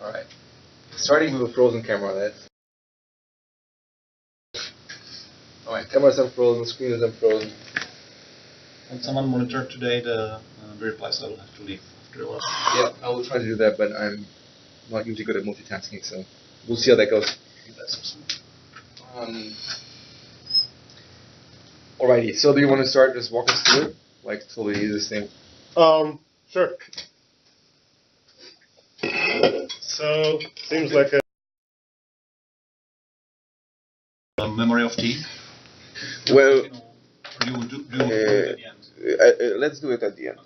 All right. Starting with a frozen camera. That's all right. Camera's unfrozen. Screen is unfrozen. When someone monitored today the replies, I will have to leave after a while. Yeah, I will try to do that, but I'm not usually good at multitasking, so we'll see how that goes. Alrighty. So do you want to start? Just walk us through it, like totally easy this thing. Sure. So seems like a memory of T. Well, you will do it at the end. Let's do it at the end.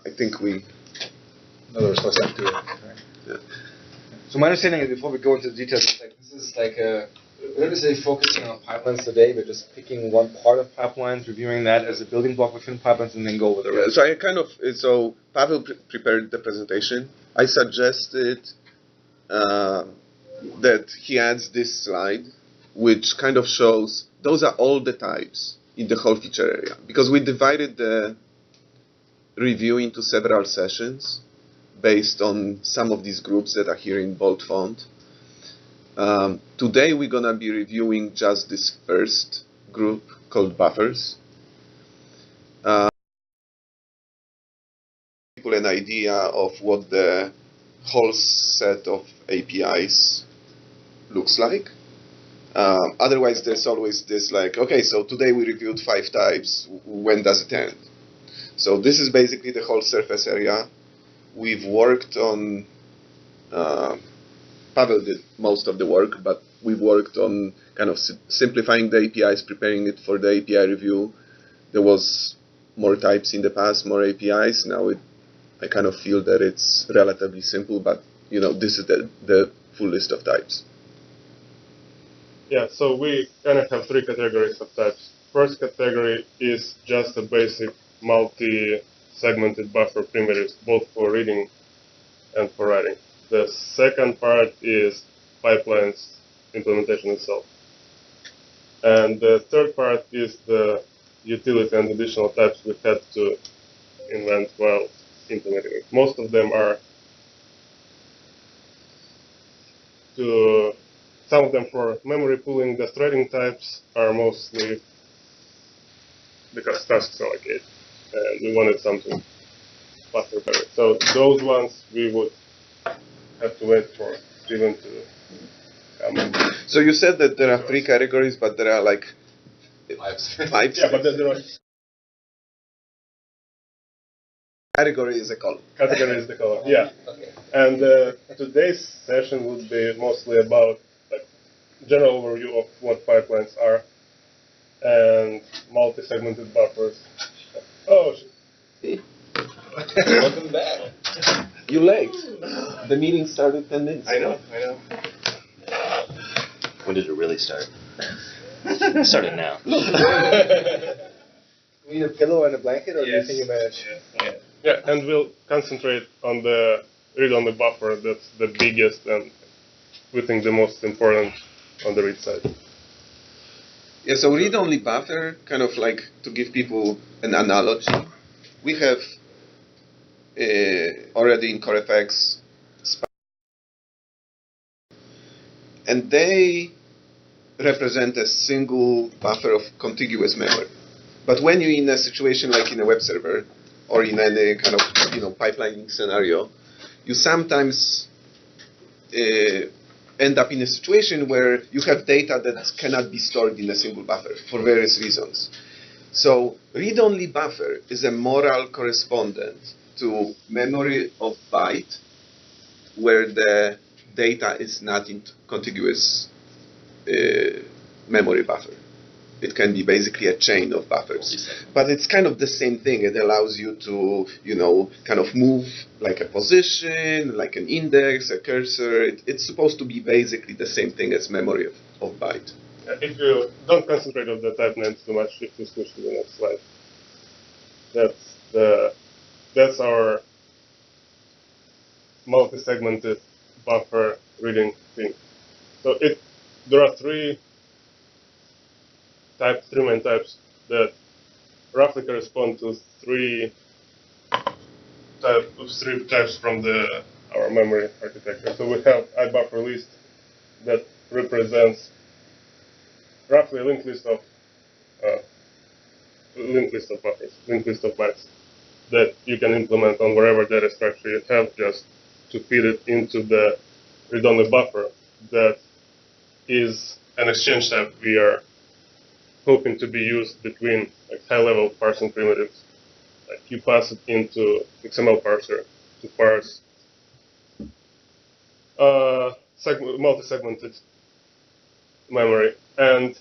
I think we. No, we're supposed to do it. Right. Yeah. So my understanding is, before we go into the details, is like this is like we're not necessarily focusing on pipelines today, but just picking one part of pipelines, reviewing that as a building block within pipelines, and then go with the rest. So I so Pavel prepared the presentation. I suggested that he adds this slide, which kind of shows those are all the types in the whole feature area, because we divided the review into several sessions based on some of these groups that are here in bold font. Today we're going to be reviewing just this first group called buffers. People an idea of what the whole set of APIs looks like. Otherwise, there's always this like, okay, so today we reviewed 5 types. When does it end? So this is basically the whole surface area. We've worked on, Pavel did most of the work, but we've worked on kind of simplifying the APIs, preparing it for the API review. There was more types in the past, more APIs. Now I kind of feel that it's relatively simple, but this is the full list of types. Yeah, so we kind of have 3 categories of types. First category is just a basic multi-segmented buffer primitives, both for reading and for writing. The second part is pipelines implementation itself. And the third part is the utility and additional types we had to invent while implementing it. Most of them are some of them for memory pooling. The threading types are mostly because tasks are like 8, and we wanted something faster better. So those ones we would have to wait for Steven to come. So you said that there are 3 categories, but there are like 5. Yeah, but there are. Category is a column. Category is the column, yeah. Okay. And today's session would be mostly about general overview of what pipelines are and multi-segmented buffers. Oh, shit. Welcome back. You're late. The meeting started 10 minutes ago. I know. When did it really start? It started now. You need a pillow and a blanket, or do you think you manage? Yeah, and we'll concentrate on the read-only buffer. That's the biggest and we think the most important on the read side. Yeah, so read-only buffer, kind of like to give people an analogy, we have already in CoreFX, and they represent a single buffer of contiguous memory. But when you're in a situation like in a web server, or in any kind of pipelining scenario, you sometimes end up in a situation where you have data that cannot be stored in a single buffer for various reasons. So read-only buffer is a moral correspondent to memory of byte, where the data is not in contiguous memory buffer. It can be basically a chain of buffers. But it's kind of the same thing. It allows you to, kind of move like a position, like an index, a cursor. It's supposed to be basically the same thing as memory of byte. If you don't concentrate on the type names too much, if you switch to the next slide. That's our multi-segmented buffer reading thing. So there are 3 main types that roughly correspond to 3 types from the our memory architecture. So we have IBufferList that represents roughly a linked list of buffers, linked list of bytes that you can implement on whatever data structure you have, just to feed it into the read-only buffer that is an exchange type we are hoping to be used between like high-level parsing primitives. Like you pass it into XML parser to parse multi-segmented memory. And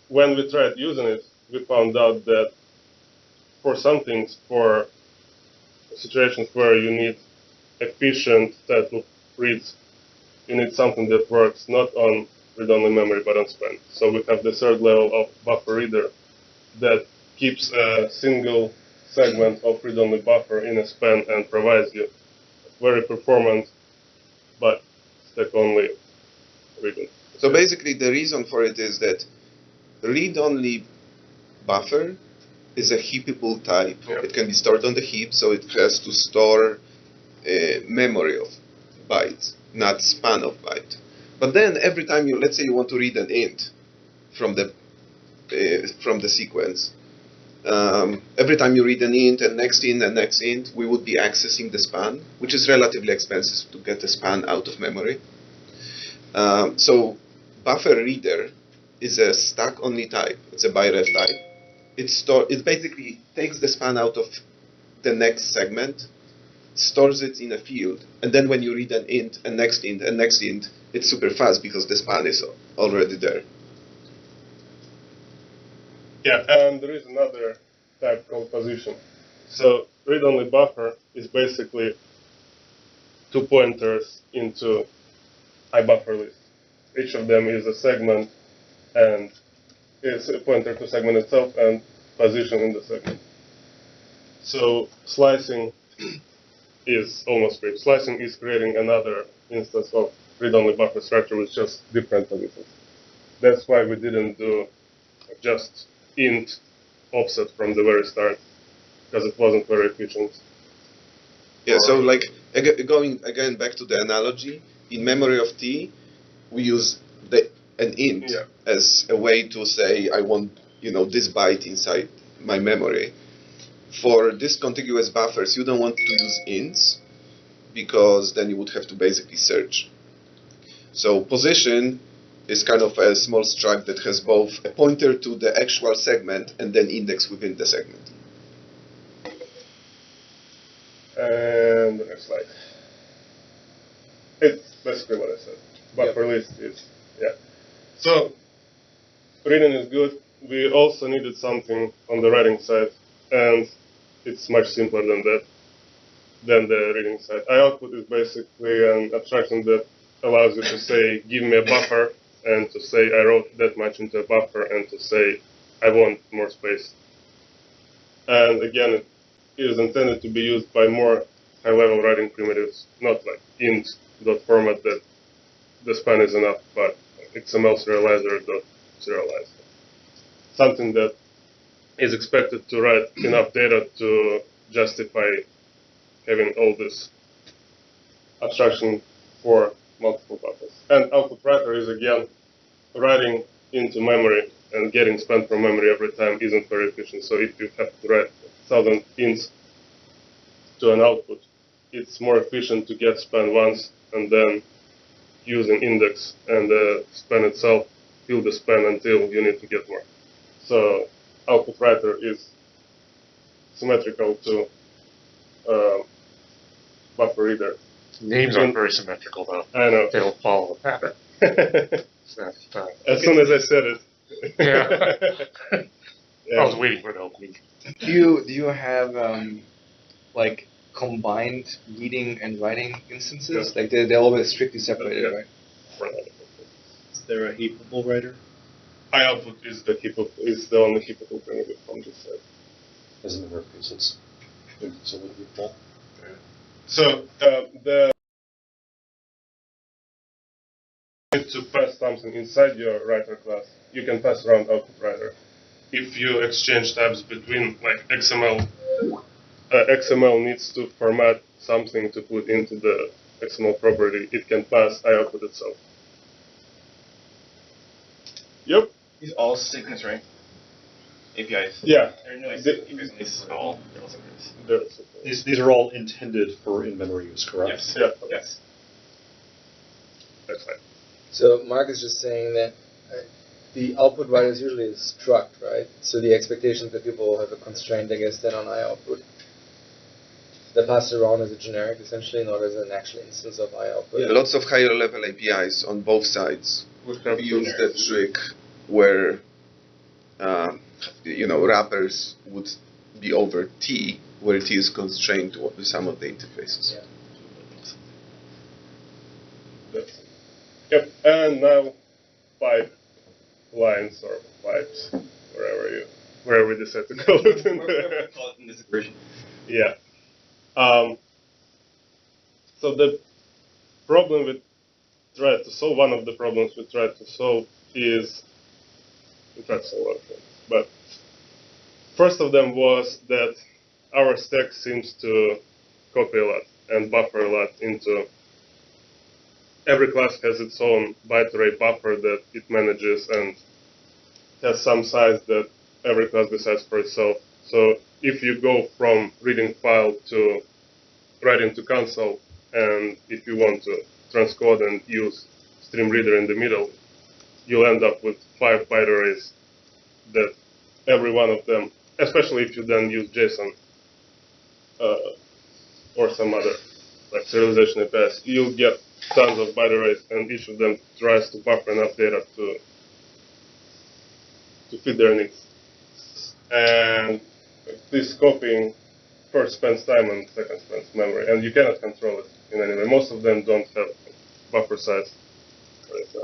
when we tried using it, we found out that for some things, for situations where you need efficient title reads, you need something that works not on read-only memory but on span. So we have the third level of buffer reader that keeps a single segment of read-only buffer in a span and provides you very performant but stack-only reading. So basically, the reason for it is that read-only buffer is a heapable type. Yeah. It can be stored on the heap, so it has to store memory of byte, not span of byte. But then every time you, let's say you want to read an int from the sequence, every time you read an int and next int, we would be accessing the span, which is relatively expensive to get the span out of memory. So buffer reader is a stack-only type. It's a byref type. It basically takes the span out of the next segment, stores it in a field, and then when you read an int and next int and next int, it's super fast because the span is already there. Yeah, and there is another type called position. So read-only buffer is basically two pointers into IBufferList. Each of them is a segment, and is a pointer to segment itself and position in the segment. So slicing is almost free. Slicing is creating another instance of read-only buffer structure with just different positions. That's why we didn't do just int offset from the very start, because it wasn't very efficient. Yeah, so like going again back to the analogy, in memory of T, we use an int as a way to say I want this byte inside my memory. For discontiguous buffers, you don't want to use ints because then you would have to basically search. So position is kind of a small struct that has both a pointer to the actual segment and then index within the segment. And the next slide. It's basically what I said. BufferList is, So reading is good. We also needed something on the writing side, and it's much simpler than the reading side. IOutput is basically an abstraction that allows you to say, give me a buffer, and to say I wrote that much into a buffer, and to say I want more space. And again, it is intended to be used by more high-level writing primitives, not like int.format that the span is enough, but XML serializer.serialize. Something that is expected to write enough data to justify having all this abstraction for multiple buffers. And output writer is, again, writing into memory and getting span from memory every time isn't very efficient. So if you have to write 1,000 ints to an output, it's more efficient to get span once and then use an index and the span itself, fill the span until you need to get more. So output writer is symmetrical to buffer reader. Names aren't very symmetrical, though. I know. They don't follow the pattern. As soon as I said it. I was waiting for the opening. Do you have like combined reading and writing instances? Like they're always strictly separated, right? Is there a heapable writer? IOutput is the only heapable primitive from this side. As in the work instance. So would it be full? So to pass something inside your writer class, you can pass around output writer. If you exchange tabs between like XML XML needs to format something to put into the XML property, it can pass IOutput itself. Yep. These are all synchronous, right? APIs. Yeah. There are no APIs on these at all. They're all synchronous. These are all intended for in-memory use, correct? Yes. Yeah. Yes. That's right. So Mark is just saying that the output write is usually a struct, right? So the expectation that people have a constraint, I guess, then on IOutput. They're passed around as a generic, essentially, not as an actual instance of IOutput. Yeah, lots of higher level APIs on both sides Would have use that trick where wrappers would be over T, where T is constrained to some of the interfaces. Yeah. Yep. And now pipe lines or pipes, wherever we decide to call it. We're call it in this version. Yeah. So the problem we tried to solve, one of the problems we tried to solve is, we tried to solve a lot of things, but first of them was that our stack seems to copy a lot and buffer a lot into, every class has its own byte array buffer that it manages and has some size that every class decides for itself. So if you go from reading file to writing to console, and if you want to transcode and use stream reader in the middle, you'll end up with 5 byte arrays that every one of them, especially if you then use JSON or some other like serialization APIs, you'll get tons of byte arrays, and each of them tries to buffer enough data to fit their needs. And this copying first spends time and second spends memory, and you cannot control it in any way. Most of them don't have buffer size.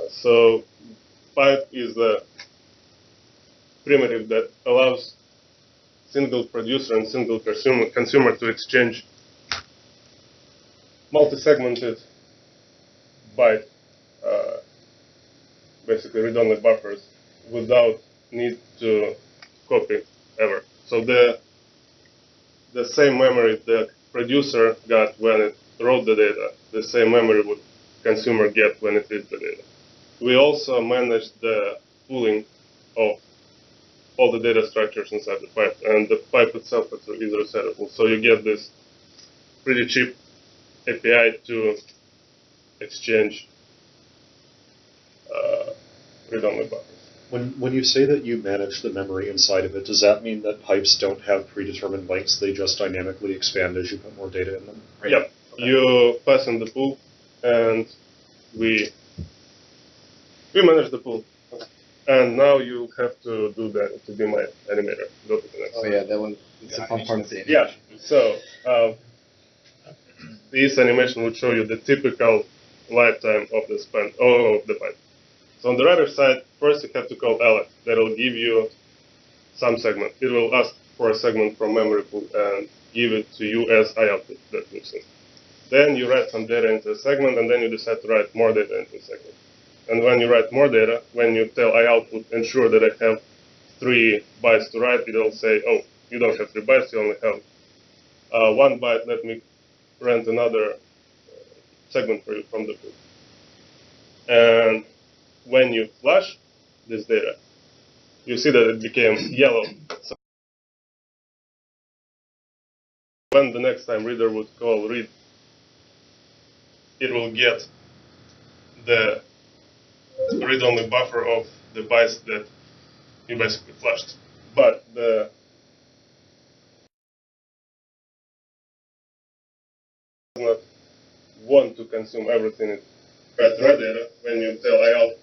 So pipe is a primitive that allows single producer and single consumer to exchange multi-segmented byte, basically read-only buffers, without need to copy ever. So the same memory the producer got when it wrote the data, the same memory would consumer get when it reads the data. We also manage the pooling of all the data structures inside the pipe, and the pipe itself is resettable. So you get this pretty cheap API to exchange read-only buffers. When you say that you manage the memory inside of it, does that mean that pipes don't have predetermined lengths? They just dynamically expand as you put more data in them? Right. Yep. Okay. You pass in the pool, and we manage the pool. And now you have to do that to be my animator. Go to the next. Oh yeah, that one. It's a fun part of the animation. Yeah. So this animation would show you the typical lifetime of the span of the pipe. So on the writer side, first you have to call ls. That will give you some segment. It will ask for a segment from memory pool and give it to you as IOutput that looks in. Then you write some data into a segment, and then you decide to write more data into a segment. And when you write more data, when you tell IOutput, ensure that I have 3 bytes to write, it will say, oh, you don't have 3 bytes, you only have 1 byte, let me rent another segment for you from the pool. And when you flash this data, you see that it became yellow. So when the next time reader would call read, it will get the read-only buffer of the bytes that you basically flashed. But the does not want to consume everything it read data. When you tell IOut,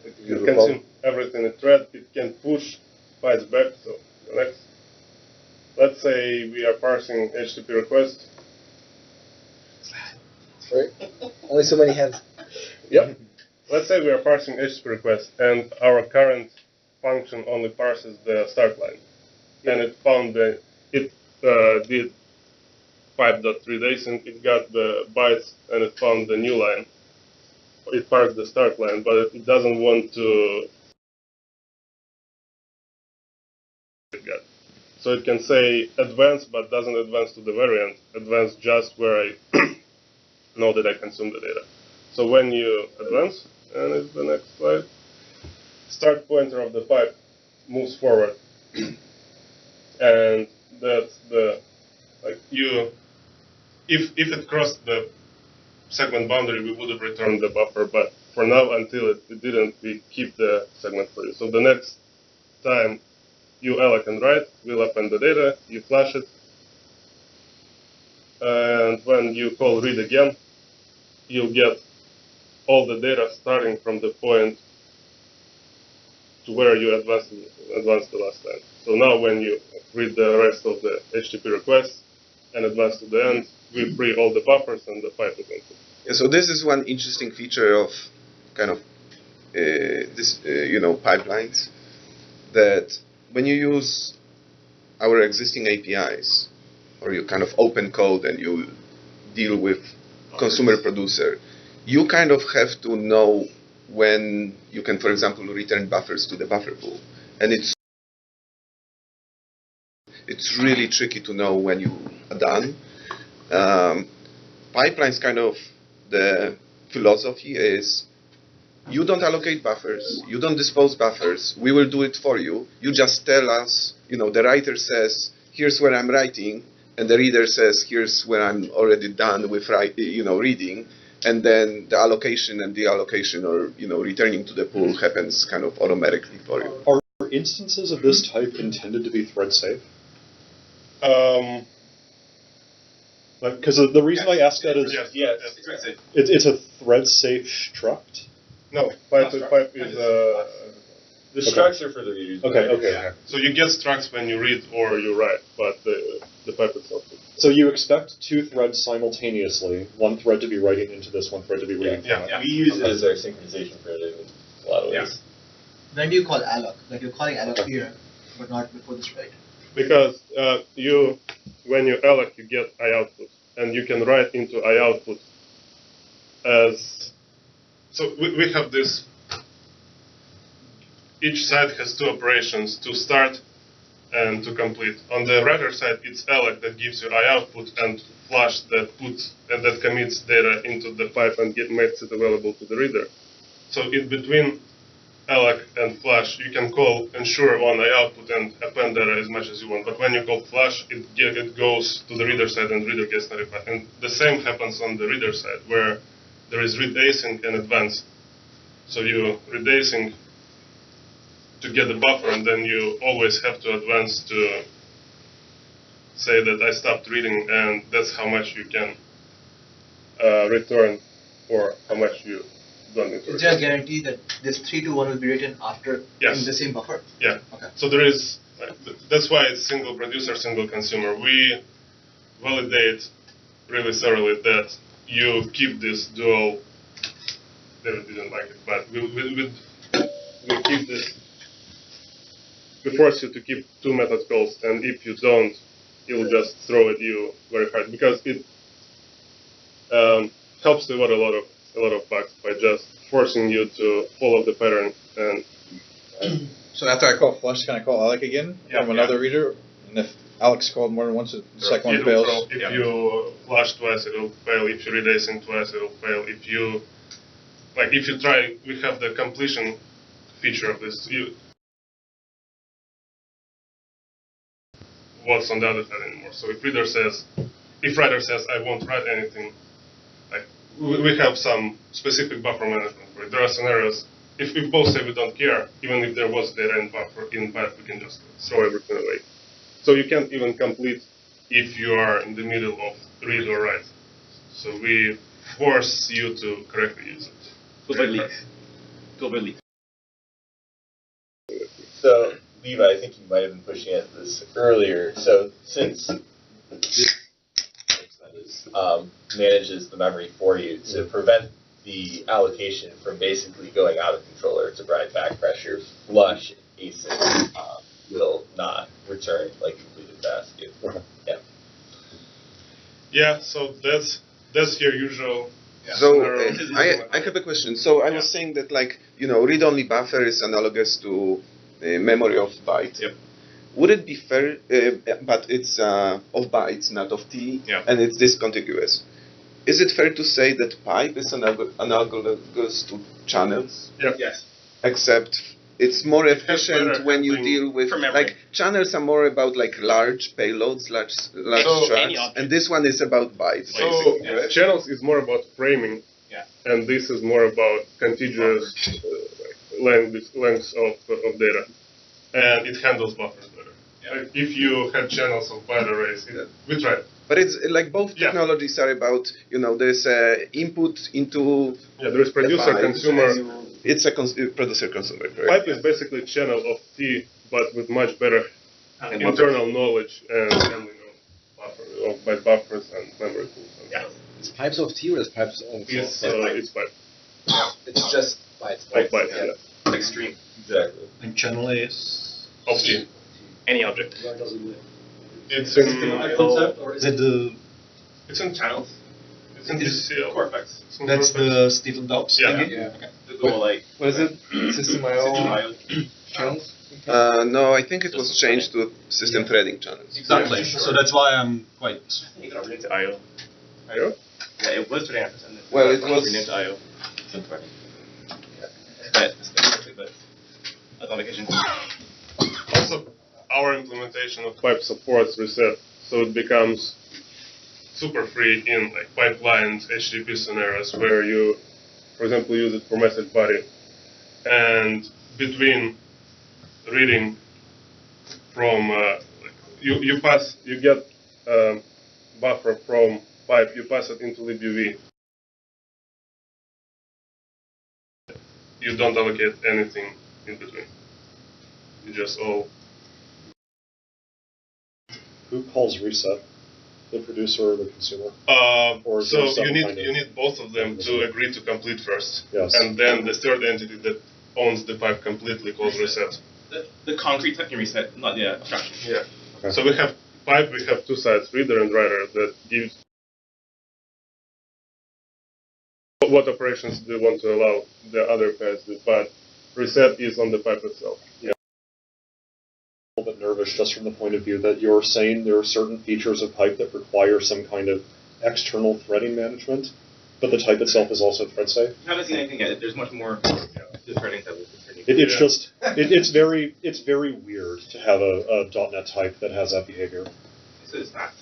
it can consume everything it read, it can push bytes back. So next, let's say we are parsing HTTP request. Sorry, only so many hands. Yep. Let's say we are parsing HTTP request, and our current function only parses the start line, and it found that it did pipe.read async. It got the bytes, and it found the new line. It parsed the start line, but it doesn't want to. So it can say advance, but doesn't advance to the variant. Advance just where I know that I consume the data. So when you advance, and it's the next slide, start pointer of the pipe moves forward, and that's the if it crossed the segment boundary, we would have returned the buffer, but for now, until it didn't, we keep the segment for you. So the next time you alloc and write, we'll append the data, you flash it, and when you call read again, you'll get all the data starting from the point to where you advanced the last time. So now when you read the rest of the HTTP requests and advance to the end, we free all the buffers and the pipe is empty. Yeah, so this is one interesting feature of kind of pipelines, that when you use our existing APIs, or you kind of open code and you deal with consumer producer, you kind of have to know when you can, for example, return buffers to the buffer pool. And it's really tricky to know when you are done. Pipelines kind of, the philosophy is, you don't allocate buffers, you don't dispose buffers, we will do it for you. You just tell us, the writer says, here's where I'm writing, and the reader says, here's where I'm already done with reading, and then the allocation and deallocation, or returning to the pool happens kind of automatically for you. Are instances of this type intended to be thread safe? Because the reason I ask that is it's a thread safe struct. No, pipe is the structure for the readers. Okay. So you get structs when you read or you write, but the pipe itself. So you expect two threads simultaneously, one thread to be writing into this, one thread to be reading from We use it as our synchronization primitive in a lot of ways. When do you call alloc? Like you're calling alloc here, but not before this write. Because when you alloc, you get IOutput, and you can write into IOutput as. So we have this. Each side has two operations: to start and to complete. On the writer side, it's alloc that gives you IOutput, and flash that puts and that commits data into the pipe and makes it available to the reader. So in between alloc and flash, you can call ensure on IOutput and append data as much as you want. But when you call flash, it goes to the reader side and reader gets notified. And the same happens on the reader side, where there is read async and advance. So you read async to get the buffer, and then you always have to advance to say that I stopped reading, and that's how much you can return, or how much you don't need to return. Is there a guarantee that this 3 to 1 will be written after in the same buffer? Yeah. Okay. So there is, that's why it's single producer, single consumer. We validate really thoroughly that you keep this dual. David didn't like it, but we keep this. We force you to keep two method calls, and if you don't, it will just throw at you very hard, because it helps to avoid a lot of bugs by just forcing you to follow the pattern. And so after I call flush, can I call alloc again from another reader? And if Alec's called more than once, the second one fails? If you flush twice, it will fail. If you read async twice, it will fail. If you try, we have the completion feature of this. What's on the other side anymore. So if writer says I won't write anything, like we have some specific buffer management for it. There are scenarios. If we both say we don't care, even if there was data in buffer in Byte, we can just throw everything away. So you can't even complete if you are in the middle of read or write. So we force you to correctly use it. Go by leaks. So, Levi, I think you might have been pushing at this earlier. So, since this manages the memory for you, to prevent the allocation from basically going out of controller to provide back pressure, flush async will not return like completed task. Yeah. So that's your usual. So I have a question. So I was saying that read-only buffer is analogous to memory of Byte. Yep. would it be fair, but it's of bytes, not of T, and it's discontiguous. Is it fair to say that pipe is analogous to channels? Yes. Except it's more efficient when you deal with, like, channels are more about like large payloads, large tracks, and this one is about bytes. So channels is more about framing, and this is more about contiguous lengths of data, and it handles buffers better. Like if you had channels of byte arrays, we tried. But it's like both technologies are about, there's input into there is producer, consumer. It's a producer-consumer, correct? Pipe is basically a channel of T, but with much better internal knowledge and handling of byte buffers and memory pools. It's pipes of T or is pipes of It's pipe. It's just bytes. Of byte, Extreme. Exactly. And channel is of T. Any object. It's in concept, or is it the? It's in channels. It's in DCL. Cortex. That's the Stephen Dobbs. Yeah. Okay. What is it? System IO channels? No, I think it was changed to system threading channels. Exactly. So that's why I'm quite. You can renamed to IO. IO? Yeah, it was to Well, it was renamed to IO. But authentication. Also, our implementation of pipe supports reset, so it becomes super free in like pipelines, HTTP scenarios where you, for example, use it for message body, and between reading from you get buffer from pipe, you pass it into libuv. You don't allocate anything in between. You just all. Who calls reset? The producer or the consumer? So you need both of them to agree to complete first. Yes. And then the third entity that owns the pipe completely calls reset. The concrete type can reset, not the abstraction. Yeah. Okay. So we have pipe, we have two sides, reader and writer, that gives what operations do you want to allow the other pairs to do, but reset is on the pipe itself. Yeah. A little bit nervous just from the point of view that you're saying there are certain features of pipe that require some kind of external threading management, but the type itself is also thread safe. I haven't seen anything yet. There's much more to threading that It's very weird to have a .NET type that has that behavior. It's fast.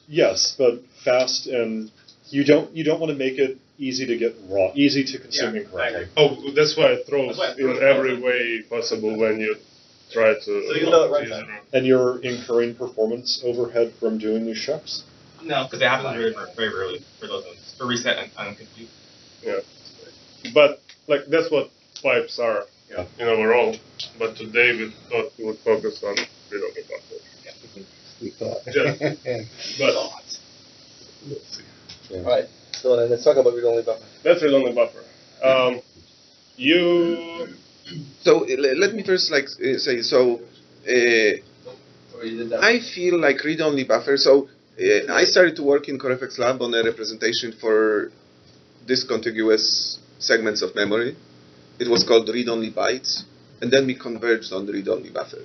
Yes, but fast, and you don't want to make it easy to get raw, easy to consume incorrectly. Oh, that's why it throws in every way possible when you try to. So you know it right now. And you're incurring performance overhead from doing these checks? No, because they happen very rarely for those ones. For reset and complete. Yeah. But like that's what pipes are in overall. But today we thought we would focus on read-only buffer. We thought. But let's see. All right. So then let's talk about read-only buffer. That's read-only buffer. So let me first say so. I feel like read-only buffer. So I started to work in CoreFX Lab on a representation for discontiguous segments of memory. It was called read-only bytes, and then we converged on the read-only buffer.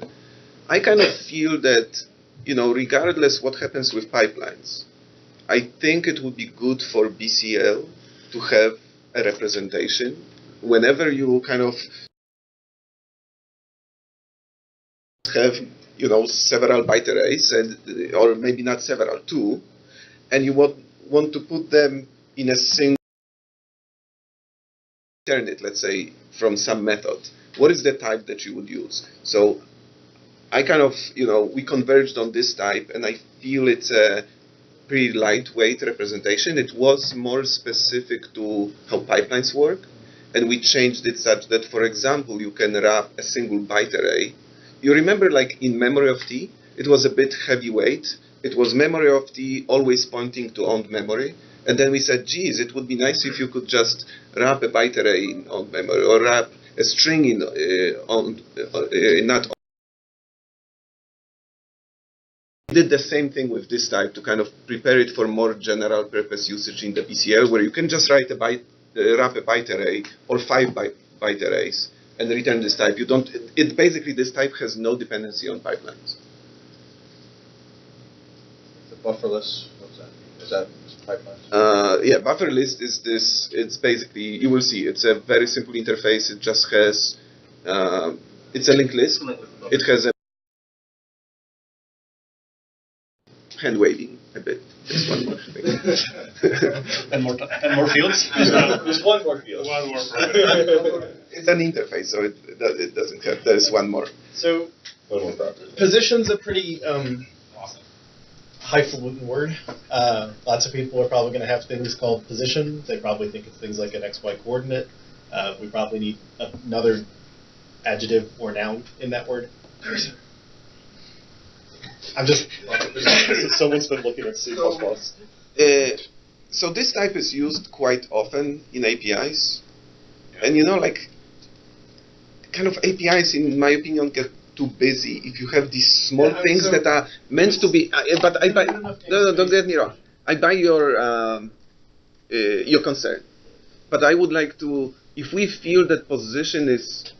I kind of feel that, regardless what happens with pipelines, I think it would be good for BCL to have a representation whenever you kind of have, several byte arrays, or maybe not several, two, and you want to put them in a single it, let's say, from some method. What is the type that you would use? So I kind of, we converged on this type, and I feel it's a pretty lightweight representation. It was more specific to how pipelines work, and we changed it such that, for example, you can wrap a single byte array. You remember, like in memory of T, it was a bit heavyweight. It was memory of T always pointing to owned memory. And then we said, geez, it would be nice if you could just wrap a byte array in owned memory, or wrap a string in not owned. We did the same thing with this type to kind of prepare it for more general purpose usage in the BCL, where you can just write wrap a byte array or 5 byte arrays, and return this type. You don't. It basically this type has no dependency on pipelines. The buffer list, what's that? Is that pipelines? Yeah, buffer list is this. It's basically, you will see, it's a very simple interface. It just has, it's a linked list. It has a hand waving a bit. Just one more thing. And more fields? There's one more field. One more. It's an interface, so it doesn't have. There's one more. So, One more property. position's a pretty highfalutin word. Lots of people are probably going to have things called position. They probably think it's things like an XY coordinate. We probably need another adjective or noun in that word. I'm just... Someone's been looking at C++. So this type is used quite often in APIs. And kind of APIs, in my opinion, get too busy if you have these small things that are meant to be. But I buy. No, don't get me wrong. I buy your concern. But I would like to, if we feel that position is,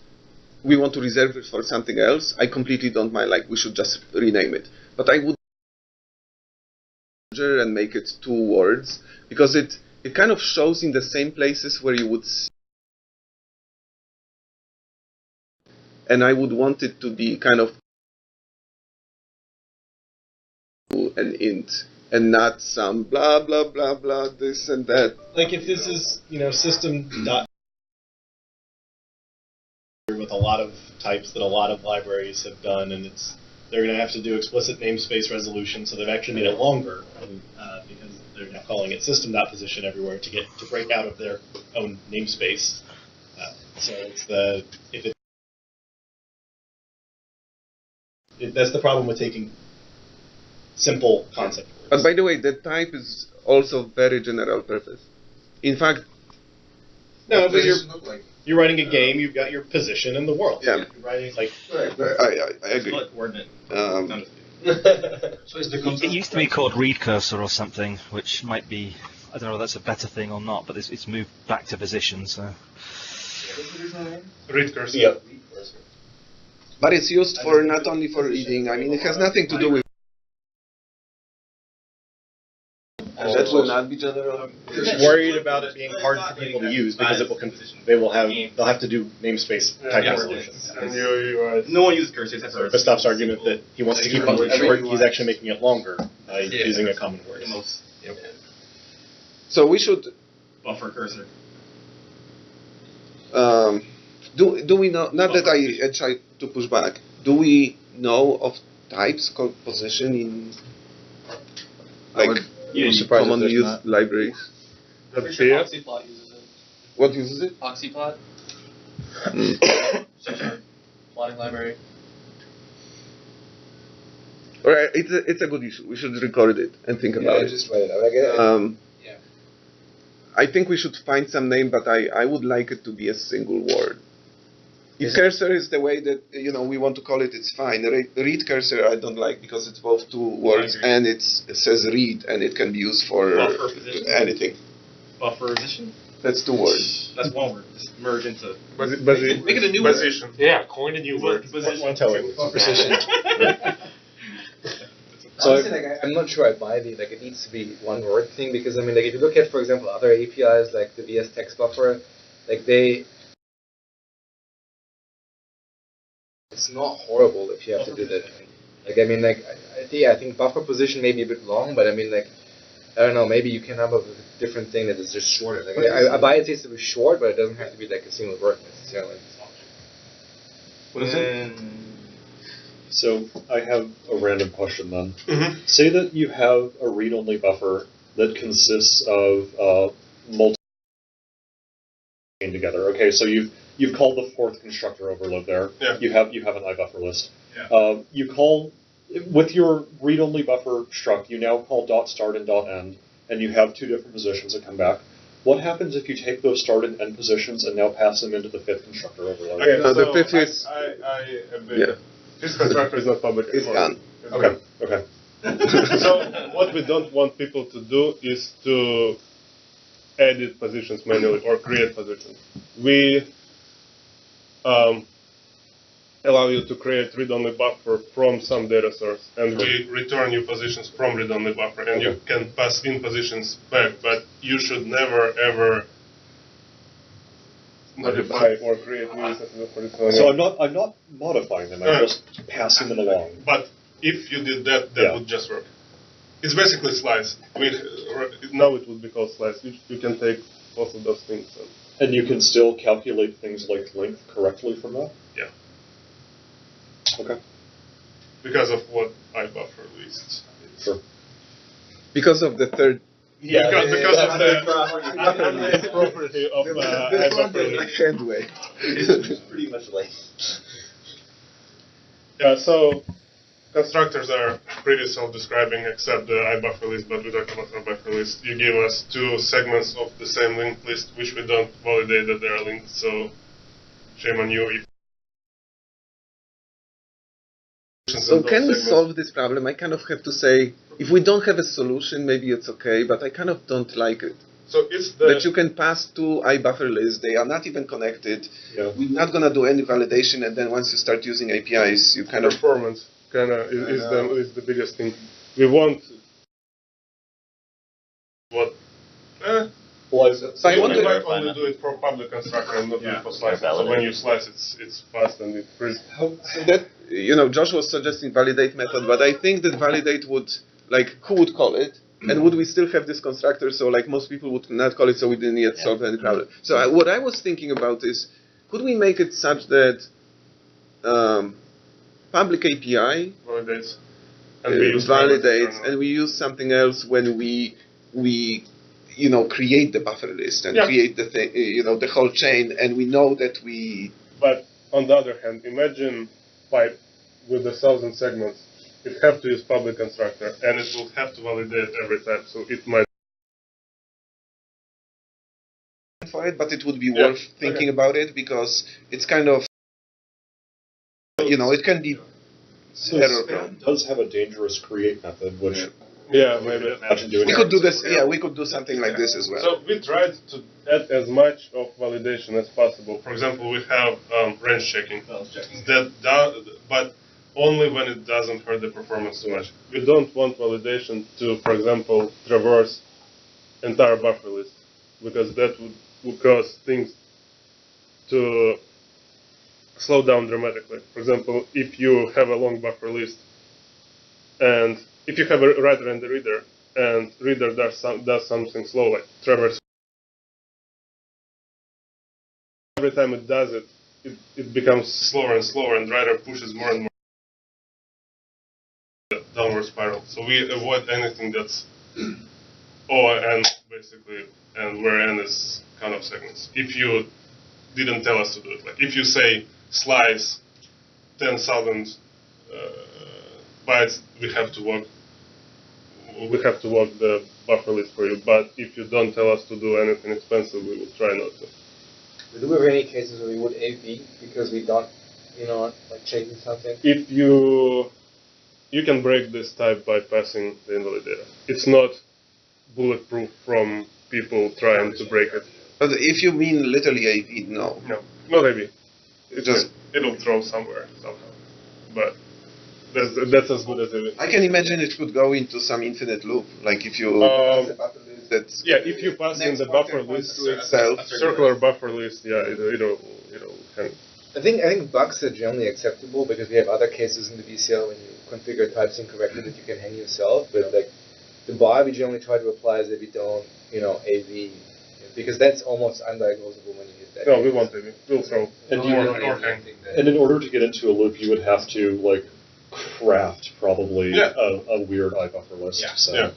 we want to reserve it for something else, I completely don't mind. Like, we should just rename it. But I would and make it 2 words, because it kind of shows in the same places where you would see. And I would want it to be kind of an int and not some blah, blah, blah, blah, this and that. Like if this is, system dot with a lot of types that a lot of libraries have done, and they're going to have to do explicit namespace resolution, so they've actually made it longer because they're now calling it system.position everywhere to break out of their own namespace. So it's that's the problem with taking simple concept words. But by the way, the type is also very general purpose. In fact, no, but you're writing a game. You've got your position in the world. Yeah. You're writing like. I agree. Coordinate. So is the It used to be called read cursor or something, which might be, I don't know if that's a better thing or not, but it's moved back to position, so. Read cursor. Yeah. But it's used for not only for reading. I mean, it has nothing to do with. That will not be general. Worried about it being hard for people to use because they'll have to do namespace type resolutions. And you No one uses cursors. That's our Gustav's argument that he wants to keep it short, he's actually making it longer by using a common word. So we should. buffer cursor. Do we know? Not that I try to push back. Do we know of types called position in common use libraries? Oxyplot uses it. What uses it? Oxyplot. Plotting library. All right, it's a good issue. We should record it and think about it. Just write it out. I think we should find some name, but I would like it to be a single word. If cursor is the way that we want to call it, it's fine. Read cursor I don't like because it's both 2 words and it says read and it can be used for anything. Buffer position? That's 2 words. That's 1 word. Just merge into. Make it a new position. word. Yeah, coin a new word. Position. Position. So honestly, I'm not sure I buy the it needs to be 1 word thing, because if you look at, for example, other APIs like the VS Text Buffer, it's not horrible if you have to do that. I think buffer position may be a bit long, but I don't know, maybe you can have a different thing that is just shorter. I buy it needs to be short, but it doesn't have to be a single word necessarily. What is it? So I have a random question then. Say that you have a read-only buffer that consists of multiple together. Okay, so you've called the 4th constructor overload there. Yeah. You have an IBufferList. Yeah. You call with your read-only buffer struct. You now call .start and .end, and you have 2 different positions that come back. What happens if you take those start and end positions and now pass them into the 5th constructor overload? Okay, so the 5th is. This constructor is not public. It's gone. Okay. So what we don't want people to do is to edit positions manually or create positions. allow you to create read-only buffer from some data source, and we return you positions from read-only buffer, and you can pass in positions back, but you should never ever modify or create new instances for this one. So I'm not modifying them. I'm just passing them along. But if you did that, that would just work. It's basically slice. Now it would be called slice. You can take both of those things. And you can still calculate things like length correctly from that? Yeah. Okay. Because of what IBufferList is. Sure. Because of the third. Yeah, because of the property of IBufferList. Handway. It's pretty much like. Yeah, so constructors are pretty self-describing except the IBufferList, but we talked about IBufferList. You give us two segments of the same linked list, which we don't validate that they are linked, so shame on you. So can we solve this problem? I kind of have to say, if we don't have a solution, maybe it's okay, but I kind of don't like it. So it's that you can pass two IBufferList, they are not even connected. Yeah. We're not going to do any validation, and then once you start using APIs, you kind of... Performance is the biggest thing. We want... What? Well, I want to only do it for public constructor and not do it for slice. So when you slice, it's fast and it frees. So that, Josh was suggesting validate method, but I think that validate would, who would call it? And would we still have this constructor? So, most people would not call it, so we didn't yet solve any problem. So what I was thinking about is, could we make it such that public API validates, and we use something else when we create the buffer list and create the thing, the whole chain, and we know that we. But on the other hand, imagine pipe with 1,000 segments. It have to use public constructor, and it will have to validate every time. So it might. For it, but it would be worth thinking about it because it's kind of. It can be. Error prone. It does have a dangerous create method, which. Yeah, maybe. We could do this. Yeah, we could do something like this as well. So we tried to add as much of validation as possible. For example, we have range checking. But only when it doesn't hurt the performance too much. We don't want validation to, for example, traverse entire buffer list, because that would cause things to slow down dramatically. For example, if you have a long buffer list, and if you have a writer and a reader, and reader does something slow, like traverse, every time it does it becomes slower and slower, and writer pushes more and more downward spiral. So we avoid anything that's O and basically, and where N is kind of segments. If you didn't tell us to do it, like if you say slice 10,000 bytes, we have to walk the buffer list for you. But if you don't tell us to do anything expensive, we will try not to. Do we have any cases where we would AV because we don't, checking something? If you can break this type by passing the invalid data. It's not bulletproof from people trying to break it. But if you mean literally AV, no. No, not AV. It'll throw somewhere somehow. But that's as good as AV. I can imagine it could go into some infinite loop, like if you if you pass in the buffer list to itself, circular buffer list, it'll kind of. I think bugs are generally acceptable because we have other cases in the VCL when you configure types incorrectly that you can hang yourself. But the bar we generally try to apply is that we don't, AV, because that's almost undiagnosable when you hit that. No, we want AV. We'll throw. And in order to get into a loop, you would have to craft probably a weird IBuffer list. Yeah. So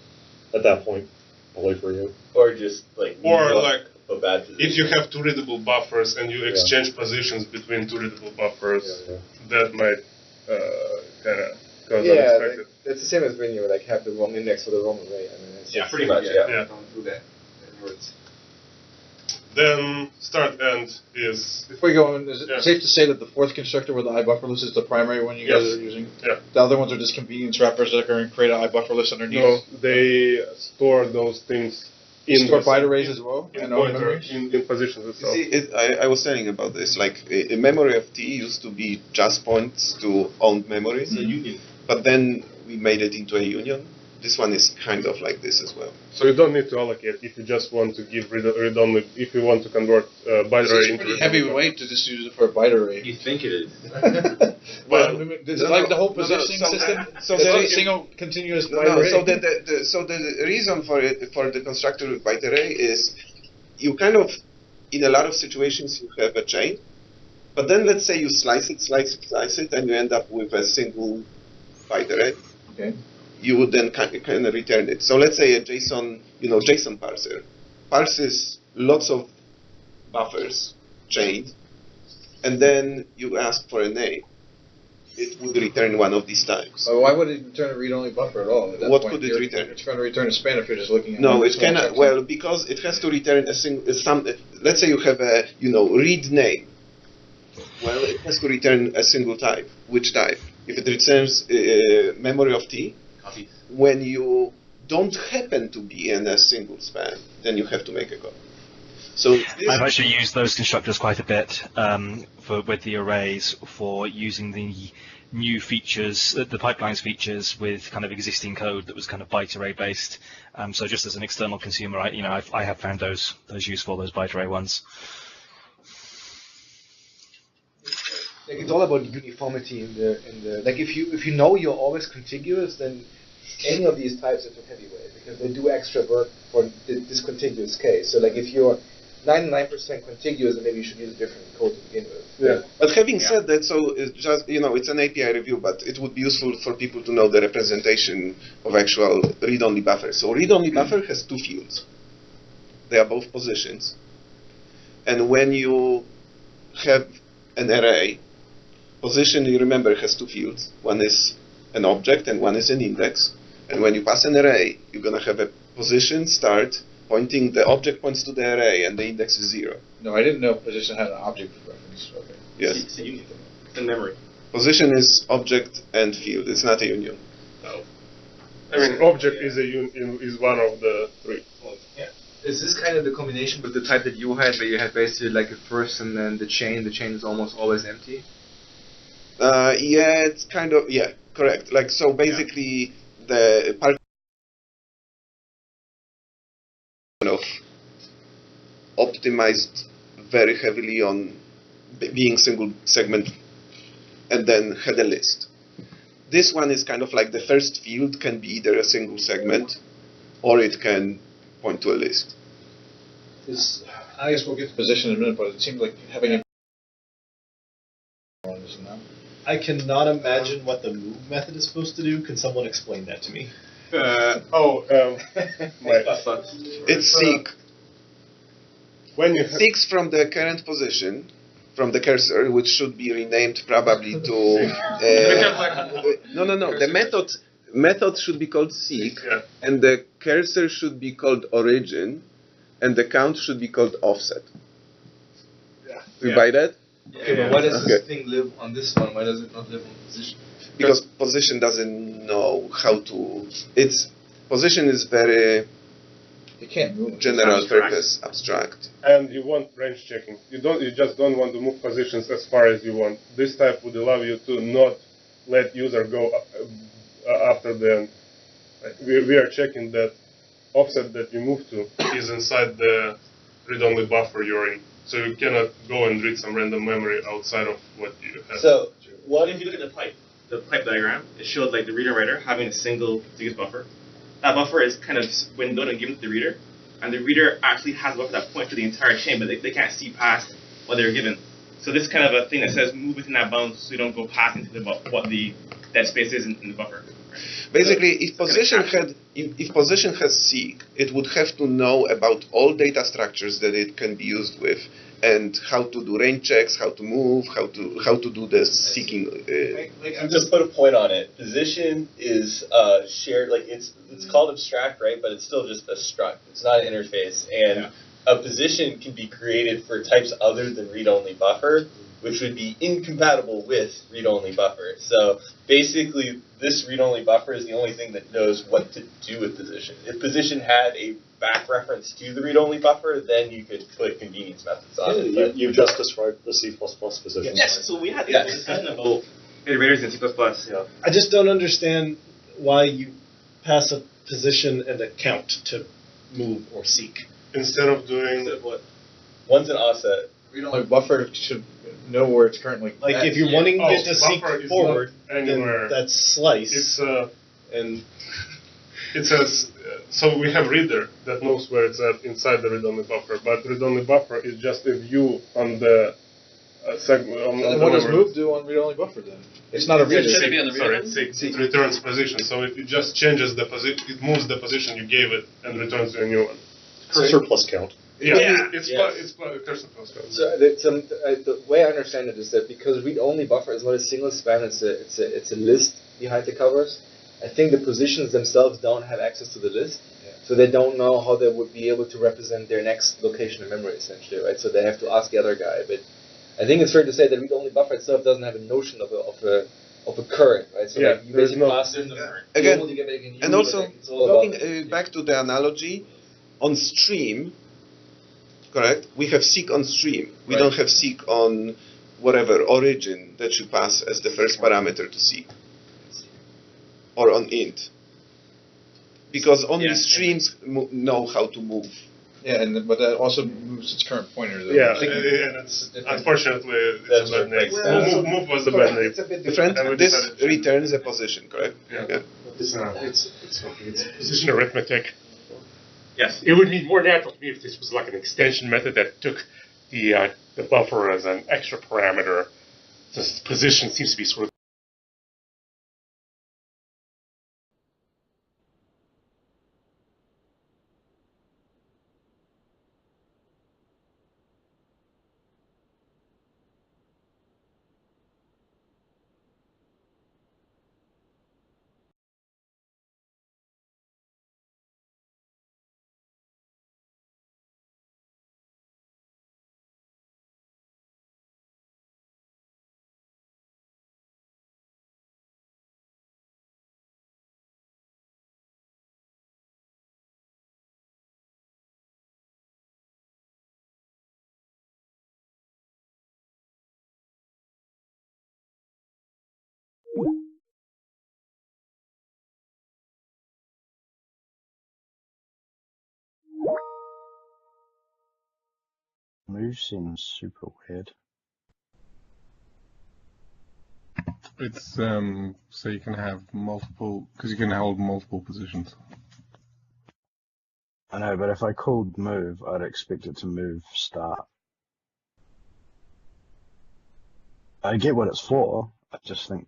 at that point, bully for you. Or just a bad position. If you have two readable buffers and you exchange positions between two readable buffers, that might kind of cause unexpected. That's the same as when you have the wrong index for the wrong array. I mean, pretty much. Yeah. Don't do that. Then start end is. Before you go on, is it safe to say that the fourth constructor with the IBufferList is the primary one you guys are using? Yeah. The other ones are just convenience wrappers that are going to create an IBufferList underneath? No, they store those things store byte arrays as well? In positions itself. You see, I was telling about this. Like, a memory of T used to be just points to owned memories. It's a union. But then we made it into a union. This one is kind of like this as well. So you don't need to allocate if you just want to give read-only, if you want to convert byte array into... It's a pretty heavyweight to just use it for a byte array. You think it is. Well, it's like the whole positioning system. So there's a single continuous byte array. So the reason for the constructor byte array is you kind of, in a lot of situations, you have a chain. But then let's say you slice it, and you end up with a single byte array. Okay. You would then kind of return it. So let's say a JSON parser parses lots of buffers chained, and then you ask for a name. It would return one of these types. Why would it return a read-only buffer at all? At that What point, could it return? It's going to return a span if you're just looking at No, it cannot. Well, because it has to return let's say you have a read name. Well, it has to return a single type. Which type? If it returns memory of T, Copy. When you don't happen to be in a single span, then you have to make a copy. So I've actually used those constructors quite a bit with the arrays for using the new features, the pipelines features with kind of existing code that was kind of byte array based. So just as an external consumer, I have found those useful, those byte array ones. Like, it's all about uniformity in the like if you know you're always contiguous, then any of these types are too heavyweight because they do extra work for this contiguous case. So like if you're 99% contiguous, then maybe you should use a different code to begin with. Yeah. But having said that, so it's just it's an API review, but it would be useful for people to know the representation of actual read-only buffer. So read-only buffer has two fields. They are both positions. And when you have an array, position, you remember, has two fields. One is an object and one is an index. And when you pass an array, you're going to have a position start pointing, the object points to the array and the index is 0. No, I didn't know position had an object reference. Okay. Yes. It's a union. It's in memory. Position is object and field. It's not a union. Oh. I mean, object is one of the three. Yeah. Is this kind of the combination with the type that you had, where you had basically like a first and then the chain is almost always empty? Yeah, it's kind of, correct. Like, so basically the part of optimized very heavily on being single segment and then had a list. This one is kind of like the first field can be either a single segment or it can point to a list. I guess we'll get to position in a minute, but it seems like having a I cannot imagine what the move method is supposed to do. Can someone explain that to me? It's seek. When you seeks from the current position, from the cursor, which should be renamed probably to. No. The method should be called seek, and the cursor should be called origin, and the count should be called offset. Do you buy that? Okay, but why does this thing live on this one? Why does it not live on position? Because position doesn't know how to. Its position is very. You can't move. General purpose, abstract. And you want range checking. You just don't want to move positions as far as you want. This type would allow you to not let user go after the end. We are checking that offset that you move to is inside the read-only buffer you're in. So you cannot go and read some random memory outside of what you have. So what if you look at the pipe diagram, it shows like the reader writer having a single contiguous buffer. That buffer is kind of windowed and given to the reader, and the reader actually has a buffer that points to the entire chain, but they can't see past what they're given. So this is kind of a thing that says move within that bound so you don't go past into what the dead space is in the buffer. Basically, if position has seek, it would have to know about all data structures that it can be used with, and how to do range checks, how to move, how to do the seeking. Just put a point on it. Position is shared, like it's called abstract, right? But it's still just a struct. It's not an interface, and a position can be created for types other than read-only buffer which would be incompatible with read-only buffer. So basically, this read-only buffer is the only thing that knows what to do with position. If position had a back reference to the read-only buffer, then you could put convenience methods on it. But You just described the C++ position. Yes, so we had this discussion about iterators in C++. Yeah. I just don't understand why you pass a position and a count to move or seek. Instead of doing what? One's an offset. Read-only buffer should know where it's currently. Like if you're wanting it to seek buffer is forward, not then anywhere. that's slice. It's and it says so we have reader that knows where it's at inside the read-only buffer, but read-only buffer is just a view on the segment. And what does move do on read-only buffer then? It's not a reader. Should it be on the Sorry, read-only? it returns position. So it just changes the position. It moves the position you gave it and returns you a new one. Cursor plus count. Yeah, it's Yes. cursor plus count. So the way I understand it is that because read-only buffer is not a single span, it's a list behind the covers. I think the positions themselves don't have access to the list, so they don't know how they would be able to represent their next location in memory, essentially, right? So they have to ask the other guy. But I think it's fair to say that read-only buffer itself doesn't have a notion of a current, right? So like you basically pass Again, and and also talking back to the analogy on stream. Correct. We have seek on stream. We don't have seek on whatever origin that you pass as the first parameter to seek, or on int, because only streams know how to move. Yeah, but that also moves its current pointer. Though. Yeah, and it's unfortunately it's a bad name. Move was the bad name. It's a bit different. This returns a position, correct? Yeah. It's position arithmetic. Yes, it would be more natural to me if this was like an extension method that took the buffer as an extra parameter. This position seems to be sort of Move seems super weird. It's so you can have multiple, because you can hold multiple positions. I know, but if I called move, I'd expect it to move start. I get what it's for. I just think.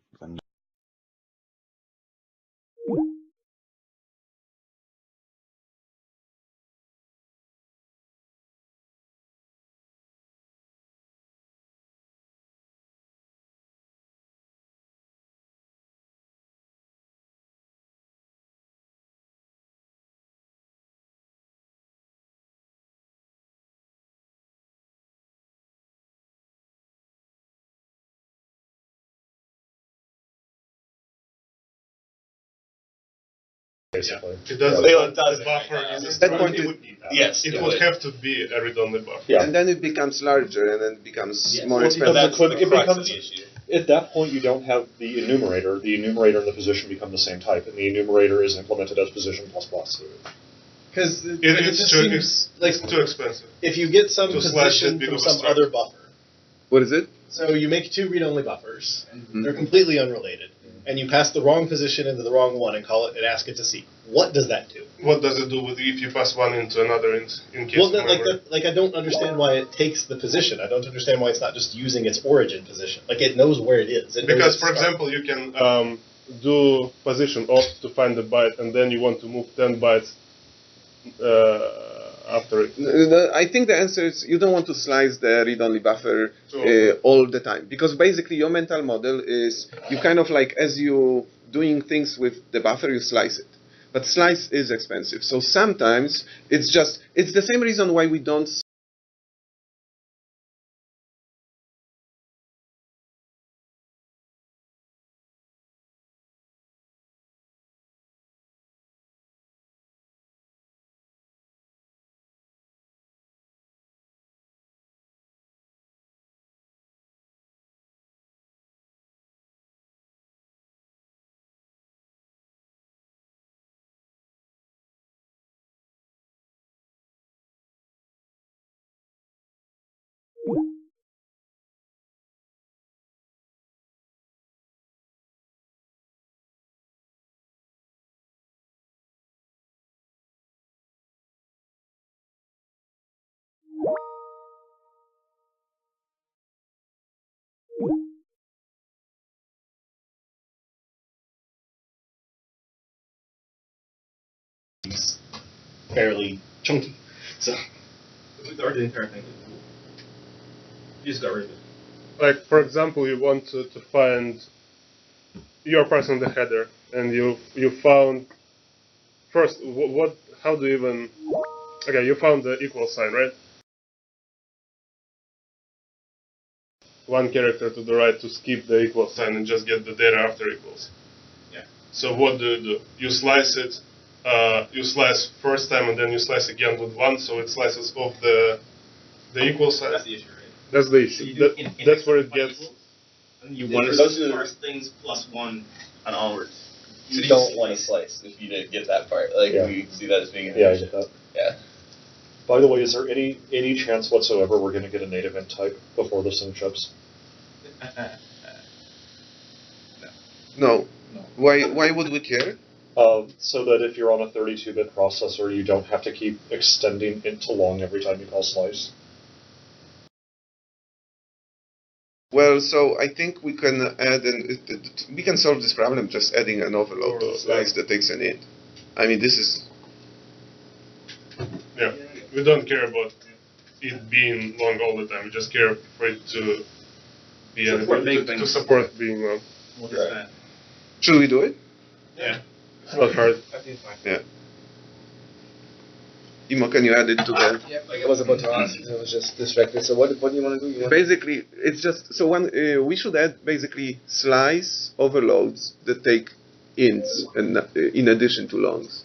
Basically. It does. The buffer is That point Yes. It would have to be a read-only buffer. Yeah. And then it becomes larger, and then it becomes more Well, expensive. that's the it crux of becomes, the issue. at that point, you don't have the enumerator. The enumerator and the position become the same type, and the enumerator is implemented as position plus plus. Because it It's just too, seems like it's too expensive. if you get some To slash position it big from of a some struct. other buffer, What is it? so you make two read-only buffers, and they're completely unrelated, and you pass the wrong position into the wrong one and call it and ask it to seek. What does that do? What does it do with if you pass one into another in case Well, of then, memory? I don't understand why it takes the position. I don't understand why it's not just using its origin position. Like it knows where it is. It knows Because, its for start. example, you can do position off to find the byte, and then you want to move 10 bytes after it. I think the answer is you don't want to slice the read-only buffer all the time, because basically your mental model is you kind of like, as you doing things with the buffer, you slice it. But slice is expensive, so sometimes it's the same reason why we don't It's fairly chunky. So We already did the entire thing. You just got rid of it. Like, for example, you want to find your person in the header, and you found first how do you even you found the equal sign, right? One character to the right to skip the equal sign and just get the data after equals. Yeah. So what do? You slice it. You slice first time and then you slice again with 1, so it slices off the equal sign. That's the issue, right? That's the issue. So that's where it gets. And you want to parse things +1 and onwards. You don't want to slice if you didn't get that part. Like we see that as being an I issue. get that. Yeah. By the way, is there any chance whatsoever we're going to get a native int type before this thing ships? No. Why would we care? So that if you're on a 32-bit processor, you don't have to keep extending int to long every time you call slice. Well, so I think we can add we can solve this problem just adding an overload to slice that takes an int. I mean, this is. Yeah, we don't care about it being long all the time. We just care for it to be to support being long. What is that? Should we do it? Yeah. It's not hard. I think it's fine. Yeah. Imo, can you add it to the? Yeah, like I was about to ask, I was just distracted. So what do you want to do? Basically, it's just so we should add basically slice overloads that take ints and in addition to longs.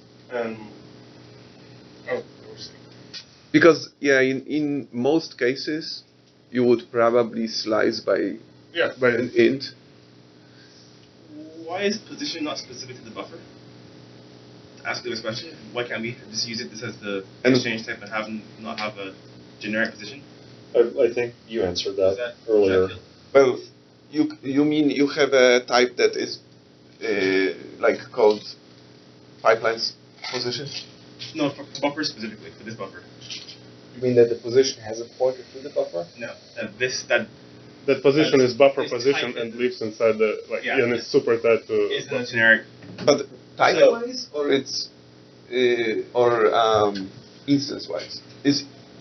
Because in most cases, you would probably slice by an int. Why is position not specific to the buffer? To ask this question, why can't we just use it as the exchange type and not have a generic position? I think you answered that earlier. Well, you mean you have a type that is like called pipelines position? No, for buffer specifically, for this buffer. You mean that the position has a pointer to the buffer? No, that position is buffer position and lives inside the and it's super tied to. It's not generic. But type-wise, or it's instance-wise?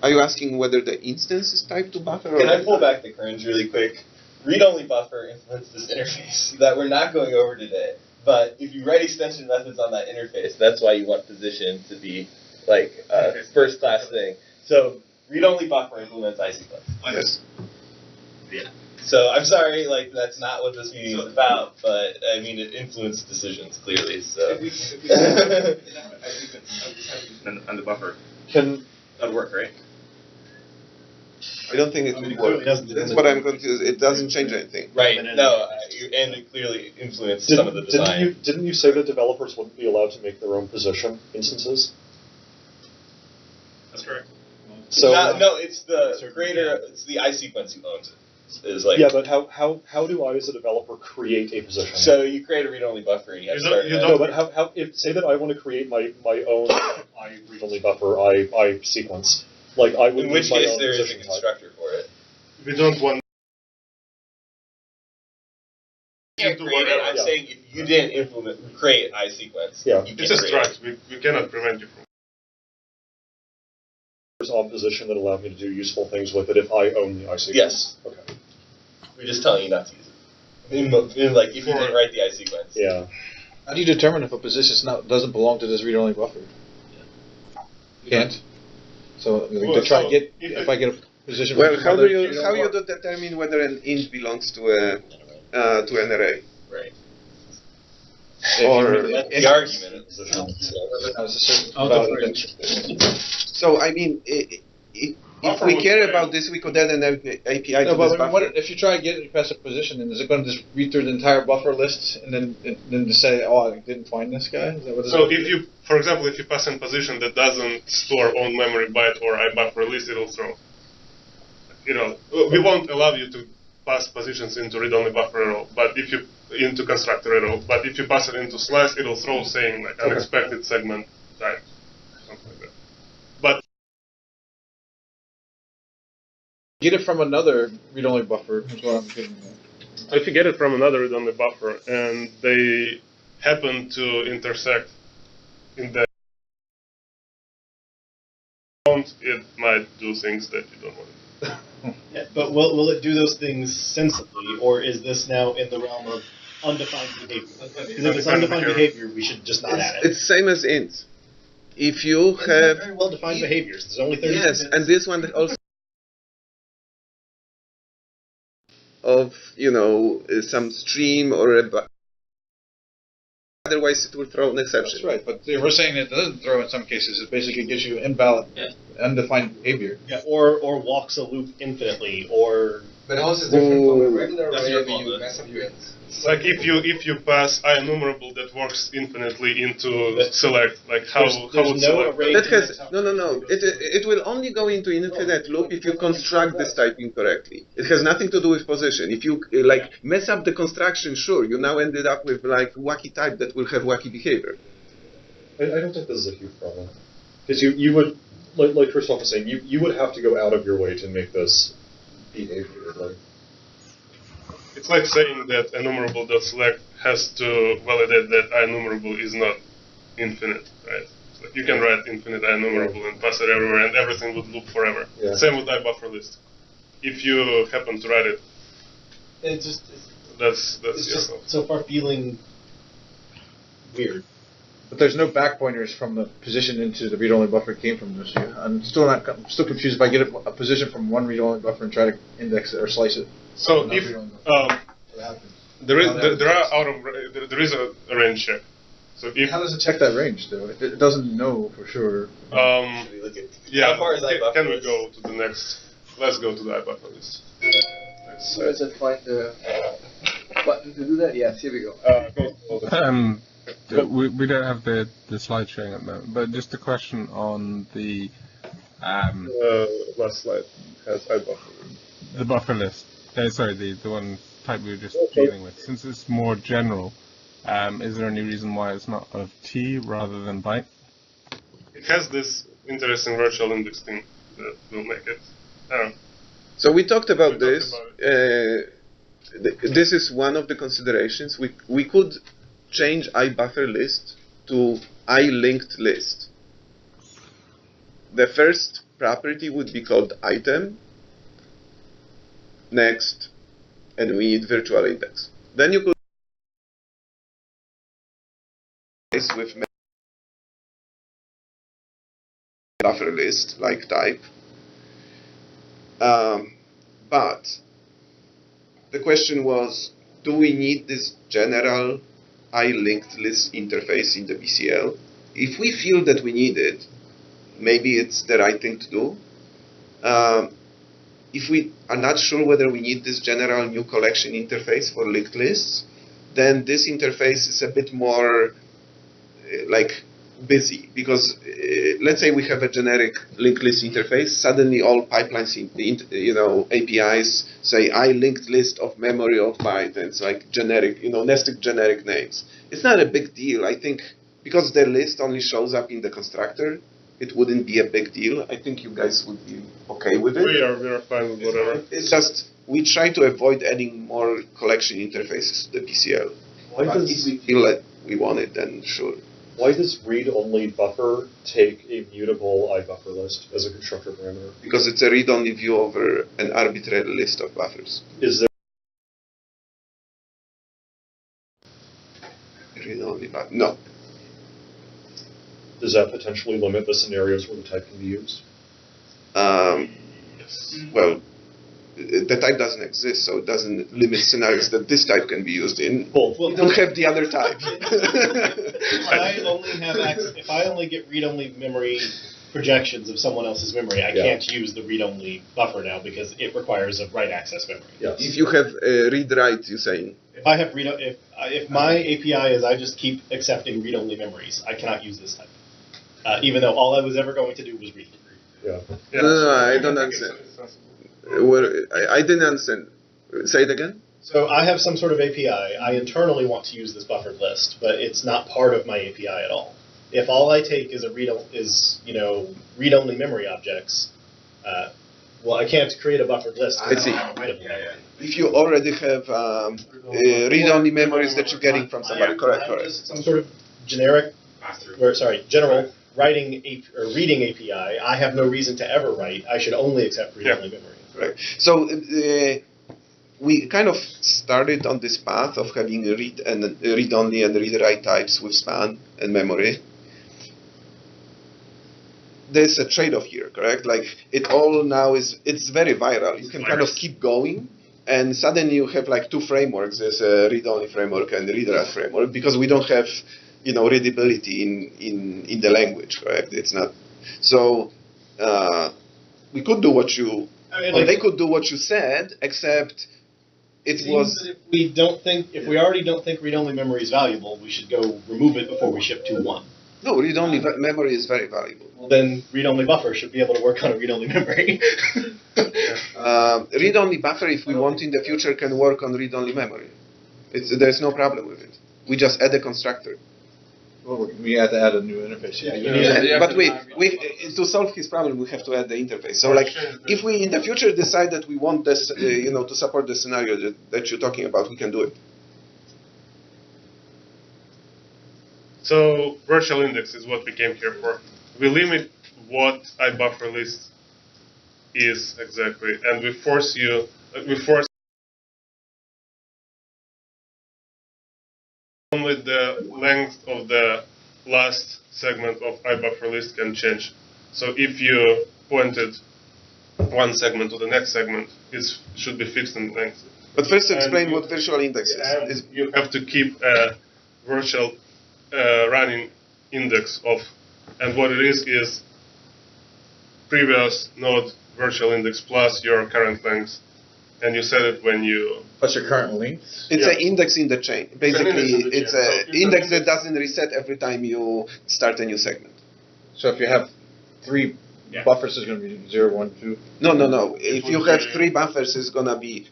Are you asking whether the instance is typed to buffer? Can I pull back the cringe really quick? Read-only buffer implements this interface that we're not going over today. But if you write extension methods on that interface, that's why you want position to be like a first-class thing. So read-only buffer implements iSequence. Yes. Yeah. So I'm sorry, like that's not what this meeting is about, but I mean it influenced decisions clearly. So. And the buffer. That'd work, right? I don't think it would work. That's what I'm confused. It doesn't change anything. Right. No, and it clearly influenced some of the design. Didn't you say that developers wouldn't be allowed to make their own position instances? That's correct. So no, it's the creator. It's the iSequence who owns it. Is like but how do I as a developer create a position? So you create a read-only buffer and you have to start. No, but how if say that I want to create my own I read-only buffer I sequence. Like I would. In which case there is a constructor for it. We don't want. I'm saying if you didn't create iSequence, It's a struct. We cannot prevent you from. There's on position that allow me to do useful things with it if I own the iSequence. Yes. Okay. We're just telling you not to use it. Like if you didn't write the iSequence. Yeah. How do you determine if a position doesn't belong to this read-only buffer? You can't. So to try and get if I get a position. Well, how do you determine whether an int belongs to an array? Right. Or the argument. So I mean, if we care about this, we could add an API to this buffer. If you try to get it past a position, then is it going to just read through the entire buffer list and then to say, oh, I didn't find this guy? Is that what So if you, for example, if you pass in position that doesn't store on memory byte or IBufferList, it'll throw. we won't allow you to pass positions into read-only buffer at all, but if you into constructor at all, but if you pass it into slice, it'll throw saying like unexpected segment type, something like that. But get it from another read-only buffer. Is what I'm getting at. If you get it from another read-only buffer and they happen to intersect in the it might do things that you don't want to do. Yeah, but will it do those things sensibly, or is this now in the realm of undefined behavior? Because if it's undefined behavior, we should just not add it. It's same as int. If you have very well-defined behaviors, there's only 30 yes, and this one also of some stream or a otherwise it will throw an exception. That's right, but we're saying it doesn't throw in some cases. It basically gives you invalid, undefined behavior. Yeah, or walks a loop infinitely, or. But how is it different from a regular array where you mess up your ends? Like if you pass IEnumerable that works infinitely into select, like how would select? That has no. It will only go into infinite loop if you construct this type incorrectly. It has nothing to do with position. If you mess up the construction, sure, you now ended up with like wacky type that will have wacky behavior. I don't think this is a huge problem because you would like Christoph was saying you would have to go out of your way to make this behavior like. It's like saying that enumerable.select has to validate that IEnumerable is not infinite, right? So you can write infinite IEnumerable and pass it everywhere, and everything would loop forever. Yeah. Same with IBufferList. If you happen to write it, that's just so far feeling weird. But there's no back pointers from the position into the read-only buffer it came from this. I'm still confused if I get a position from one read-only buffer and try to index it or slice it. So if there is a range check. So if how does it check that range though? It doesn't know for sure. Yeah. How far is can we go to the next? Let's go to the IBufferList. So does it find the button to do that? Yes. Here we go. We don't have the slide showing at the moment, but just a question on the last slide has IBufferList. The buffer list. Sorry, the one type we were just dealing with. Since it's more general, is there any reason why it's not of T rather than byte? It has this interesting virtual index thing that will make it. So we talked about this. This is one of the considerations. We could change IBufferList to ILinked list. The first property would be called item. Next, and we need virtual index. Then you could with buffer list like type. But the question was, do we need this general ILinked list interface in the BCL? If we feel that we need it, maybe it's the right thing to do. If we are not sure whether we need this general new collection interface for linked lists, then this interface is a bit more busy, because let's say we have a generic linked list interface. Suddenly, all pipelines, APIs say I linked list of memory of byte, and it's like generic, nested generic names. It's not a big deal. I think because the list only shows up in the constructor, it wouldn't be a big deal. I think you guys would be okay with it. We are fine with whatever. It's just we try to avoid adding more collection interfaces to the BCL. But if we feel that we want it, then sure. Why does read-only buffer take a mutable IBufferList as a constructor parameter? Because it's a read-only view over an arbitrary list of buffers. Is there read-only buffer? No. Does that potentially limit the scenarios where the type can be used? Yes. Well, the type doesn't exist, so it doesn't limit scenarios that this type can be used in. Well, we don't have the other type. If I only get read-only memory projections of someone else's memory, I can't use the read-only buffer now because it requires a write access memory. Yes. If you have read-write, you're saying. If I have if my API is I just keep accepting read-only memories, I cannot use this type. Even though all I was ever going to do was read. Yeah. No, I don't understand. I didn't understand. Say it again. So I have some sort of API. I internally want to use this buffered list, but it's not part of my API at all. If all I take is read-only memory objects, well, I can't create a buffered list. I see. If you already have read-only memories that you're getting from somebody, correct. Some sort of general reading API. I have no reason to ever write. I should only accept read-only memory. Right. So we kind of started on this path of having read-only and read-write types with span and memory. There's a trade-off here, correct? Like it's very viral. You can kind of keep going, and suddenly you have like two frameworks. There's a read-only framework and a read-write framework because we don't have, readability in the language, correct? It's not. So we could do what you, they could do what you said, except it was. If we already don't think read-only memory is valuable, we should go remove it before we ship 2.1. No, read-only memory is very valuable. Well, then read-only buffer should be able to work on a read-only memory. Read-only buffer, if we want in the future, can work on read-only memory. There's no problem with it. We just add a constructor. Well, we have to add a new interface. But to solve his problem, we have to add the interface. So, like, if we in the future decide that we want this, to support the scenario that you're talking about, we can do it. So virtual index is what we came here for. We limit what IBufferList is exactly, and we force only the length of the last segment of IBufferList can change. So if you pointed one segment to the next segment, it should be fixed in length. But first explain what virtual index is. You have to keep a virtual running index of, and what it is previous node virtual index plus your current length, and you set it when you plus your current length. It's an index in the chain. Basically, it's an index that doesn't reset every time you start a new segment. So if you have 3 buffers, it's going to be 0, 1, 2. No. If you have 3 buffers, it's going to be.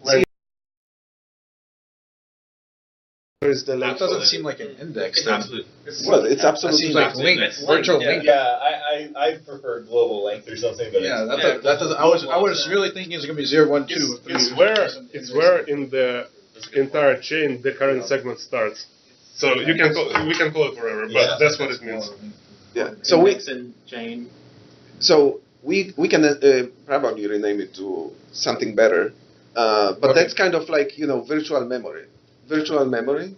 That doesn't seem like an index. It's absolute. Well, it's absolutely. That seems like length, virtual length. Yeah, I prefer global length or something, but that doesn't. I was really thinking it's going to be 0, 1, 2. It's where in the entire chain the current segment starts. So we can call it wherever, but that's what it means. Yeah. So chain. So we can probably rename it to something better, but that's kind of like virtual memory. Virtual memory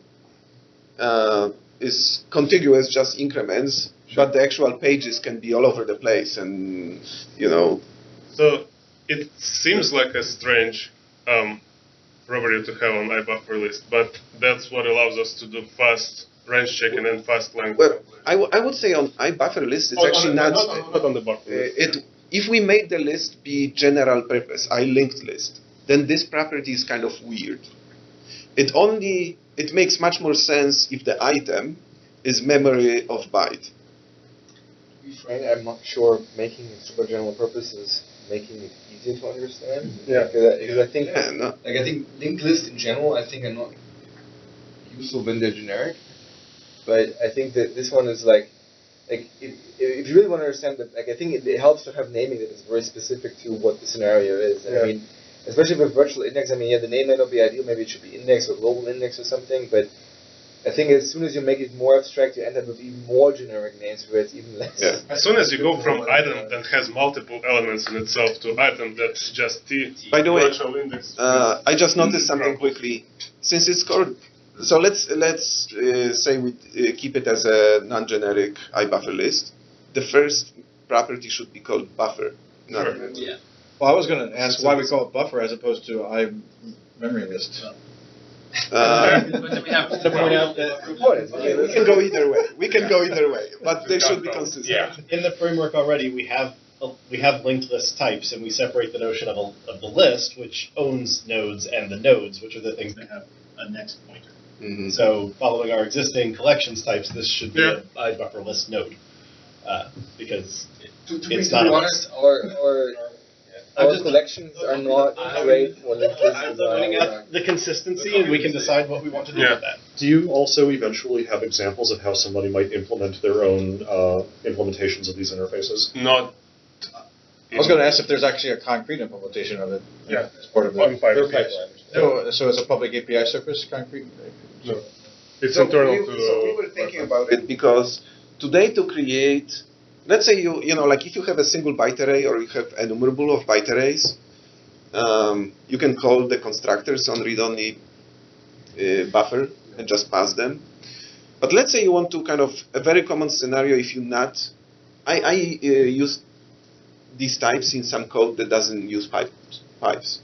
is contiguous, just increments, but the actual pages can be all over the place, and So it seems like a strange property to have on IBufferList, but that's what allows us to do fast range checking and fast length. Well, I would say on IBufferList it's actually not on the buffer list. If we make the list be general purpose, linked list, then this property is kind of weird. It makes much more sense if the item is memory of byte. To be frank, I'm not sure making it super general purpose is making it easier to understand. Yeah. Because I think I think linked list in general are not useful when they're generic. But I think that this one is if you really want to understand that, I think it helps to have naming that is very specific to what the scenario is. And I mean, especially with virtual index, the name may not be ideal. Maybe it should be index or global index or something. But I think as soon as you make it more abstract, you end up with even more generic names where it's even less. Yeah. As soon as you go from item that has multiple elements in itself to item that's just T. By the way, virtual index. I just noticed something quickly. Since it's called, so let's say we keep it as a non-generic IBufferList. The first property should be called buffer. Yeah. Well, I was going to ask why we call it buffer as opposed to IMemoryList. We have to point out that we can go either way. But they should be consistent. Yeah. In the framework already, we have linked list types, and we separate the notion of the list, which owns nodes, and the nodes, which are the things that have a next pointer. Mm-hmm. So, following our existing collections types, this should be an IBufferList node, because it's not a list. our collections are not great for linked list I'm pointing design. out the consistency, and we can decide what we want to do with that. Do you also eventually have examples of how somebody might implement their own implementations of these interfaces? Not. I was going to ask if there's actually a concrete implementation of it. Yeah. As part of On the pipeline. So it's a public API surface, concrete? No. It's So internal we, to. so we were thinking about it because today to create, let's say you know, like if you have a single byte array or you have enumerable of byte arrays, you can call the constructors on read-only buffer and just pass them. But let's say you want to kind of, a very common scenario if you not, I use these types in some code that doesn't use pipes.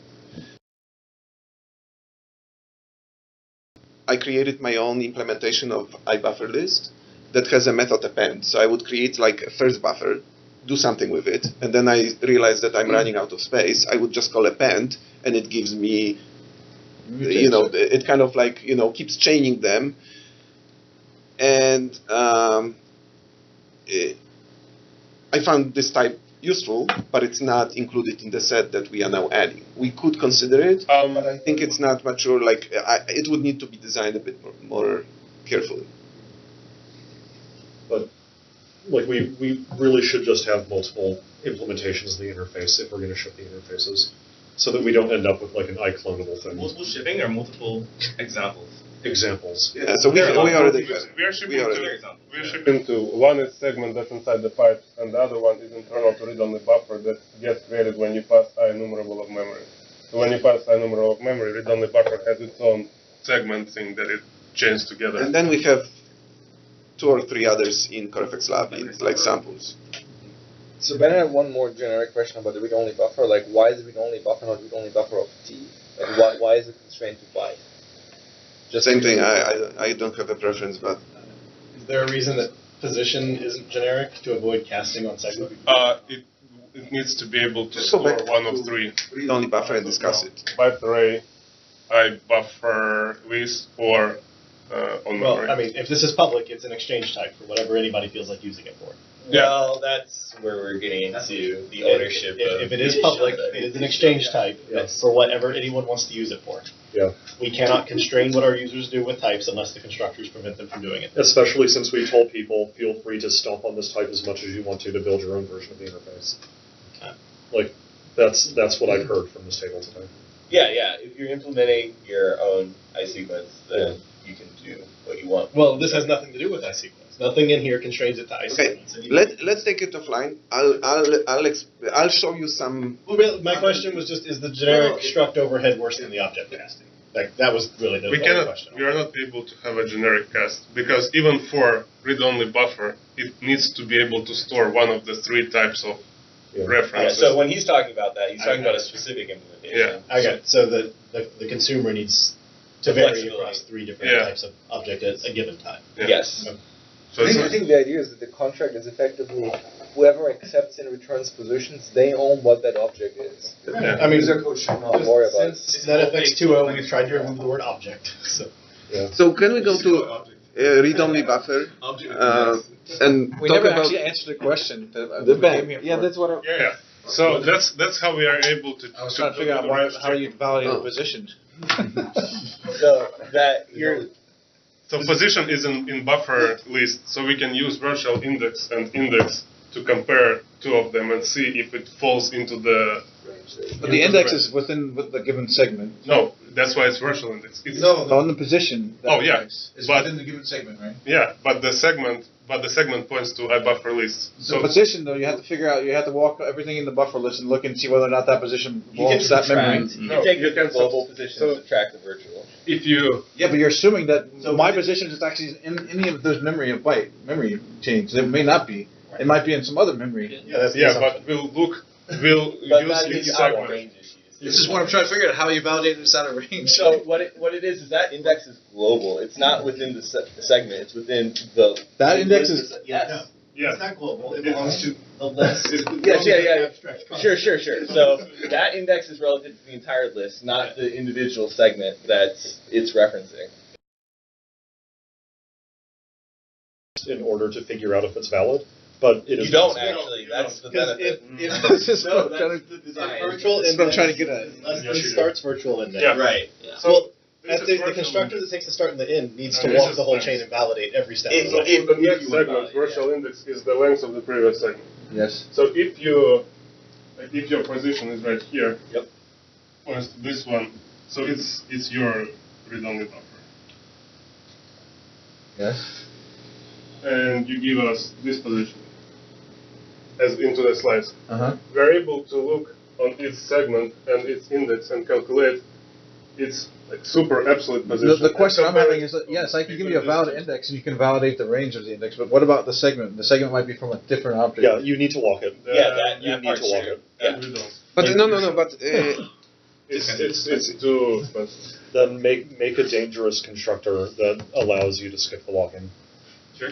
I created my own implementation of IBufferList that has a method append. So I would create like a first buffer, do something with it, and then I realized that I'm running out of space. I would just call append, and it gives me, you know, it kind of like, you know, keeps chaining them. And I found this type useful, but it's not included in the set that we are now adding. We could consider it, but I think it's not mature. Like it would need to be designed a bit more carefully. But like we really should just have multiple implementations of the interface if we're going to ship the interfaces, so that we don't end up with like an iClonable thing. Multiple shipping or multiple examples? Examples. Yeah, so we already have. We are shipping to one is segment that's inside the pipes, and the other one is internal to read-only buffer that gets created when you pass IEnumerable of memory. So when you pass IEnumerable of memory, read-only buffer has its own segment thing that it chains together. And then we have 2 or 3 others in CoreFX Lab, in like samples. So Ben, I have one more generic question about the read-only buffer. Like, why is the read-only buffer not read-only buffer of T? Like, why is it constrained to byte? Just same thing. I don't have a preference, but Is there a reason that position isn't generic to avoid casting on segment? It needs to be able to store one of 3. Read-only buffer and discuss it. Byte array, IBufferList, or on Well, memory. I mean, if this is public, it's an exchange type for whatever anybody feels like using it for. Well, that's where we're getting into the ownership. If it is public, it is an exchange type for whatever anyone wants to use it for. Yeah. We cannot constrain what our users do with types unless the constructors prevent them from doing it. Especially since we told people, feel free to stomp on this type as much as you want to build your own version of the interface. Like, that's what I've heard from this table today. Yeah. If you're implementing your own iSequence, then you can do what you want. Well, this has nothing to do with iSequence. Nothing in here constrains it to iSequence. Okay, let's take it offline. I'll show you some. Well, my question was just: is the generic struct overhead worse than the object casting? Like that was really the only question. We are not able to have a generic cast because even for read-only buffer, it needs to be able to store one of the 3 types of references. So when he's talking about that, he's talking about a specific implementation. Yeah. I got it. So the consumer needs to vary across 3 different types of object at a given time. Yeah. Yes. So I think the idea is that the contract is effectively whoever accepts and returns positions, they own what that object is. Yeah. I mean, user code should not worry about it. Since NetFX 2.0, we've tried to remove the word object. So can we go to read-only buffer and We talk never about actually answered the question. the bank? Yeah, that's what. So that's how we are able to. I was trying to figure out how you validate the position. So that you're. So position is in buffer list, so we can use virtual index and index to compare 2 of them and see if it falls into the. But the index is within the given segment. No, that's why it's virtual index. It's on the position. Is within the given segment, right? Yeah, but the segment points to IBufferList. So position though, you have to figure out. You have to walk everything in the buffer list and look and see whether or not that position belongs to that memory. You can take the global position and subtract the virtual. If you but you're assuming that my position is actually in any of those memory chains. It may not be. It might be in some other memory. But we'll use each segment. This is what I'm trying to figure out, how you validate this out of range. So what it is that index is global. It's not within the segment. It's within the. That index is. Yes. Yeah. It's not global. It belongs to the list. Sure. So that index is relative to the entire list, not the individual segment that it's referencing. In order to figure out if it's valid, But it You is don't actually. That's the benefit. This is what I'm Virtual that's what I'm trying to get at. This starts virtual index. Yeah. Right. So This is the virtual constructor that takes the start and the end needs to this walk is the whole nice. chain and validate every step. It- of the way. it- The next you segment, want- virtual index, is the length of the previous segment. Yes. So if your position is right here, Yep. points to this one, so it's your read-only buffer. Yes. And you give us this position as into the slice. Uh-huh. We're able to look on each segment and its index and calculate its like super absolute position. The question I'm And having is that, yes, I can give you a valid index and you can validate the range of the index, but what about the segment? The segment might be from a different object. Yeah, you need to walk it. Yeah, you need to walk it. Yeah. We don't. But no, but It's too expensive. Then make a dangerous constructor that allows you to skip the walking. Sure.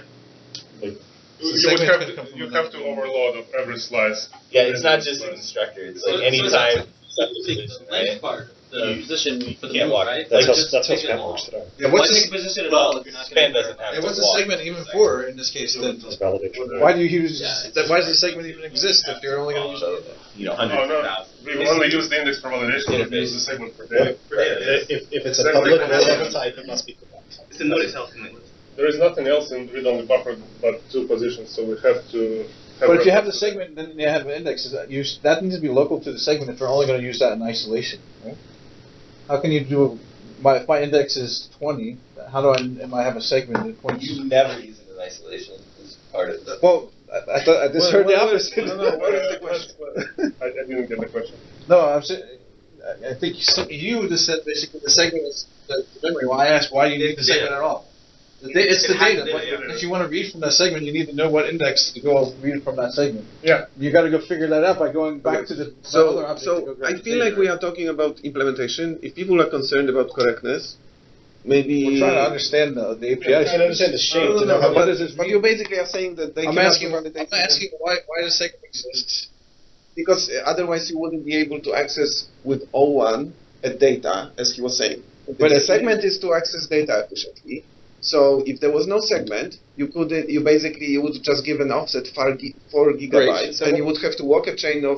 Like, You have to overload of every slice. Yeah, it's not just a constructor. It's like anytime. Length part, the position for the can't move, walk. right? that's Like, how just take it span along. works today. Yeah, Why what's take the, a position at all if you're not Span going to doesn't have yeah, to what's the walk. segment even for in this case then? It's validation. Why do you use Yeah, that? Why does the segment even exist if you're only going to use it? You know, Oh, hundreds of no. thousands. We only use the index for validation. We use the segment for data. If it's a public variable type, it must be correct. It's a notice health in English. There is nothing else in read-only buffer but two positions, so we have to. But if you have the segment, then you have an index. That needs to be local to the segment if you're only going to use that in isolation. Right? How can you do? If my index is 20, how do I have a segment that points? You never use it in isolation. Is part of the. Well, I thought I just heard the opposite. What is the question? I didn't get the question. No, I'm saying. I think you just said basically the segment is the memory. Well, I asked why do you need the segment at all? It's the data. If you want to read from that segment, you need to know what index to go read from that segment. Yeah. You got to go figure that out by going back to the other object. to go So grab I the feel data, like we right? are talking about implementation. If people are concerned about correctness, maybe We're trying to understand the API. I'm trying to understand the shape to know how What does it But you basically are saying that they I'm cannot asking validate why does segment exist? because otherwise you wouldn't be able to access with O1 a data, as he was saying. But a segment is to access data efficiently. So if there was no segment, you would just give an offset 4 gigabytes, So and you would have to walk a chain of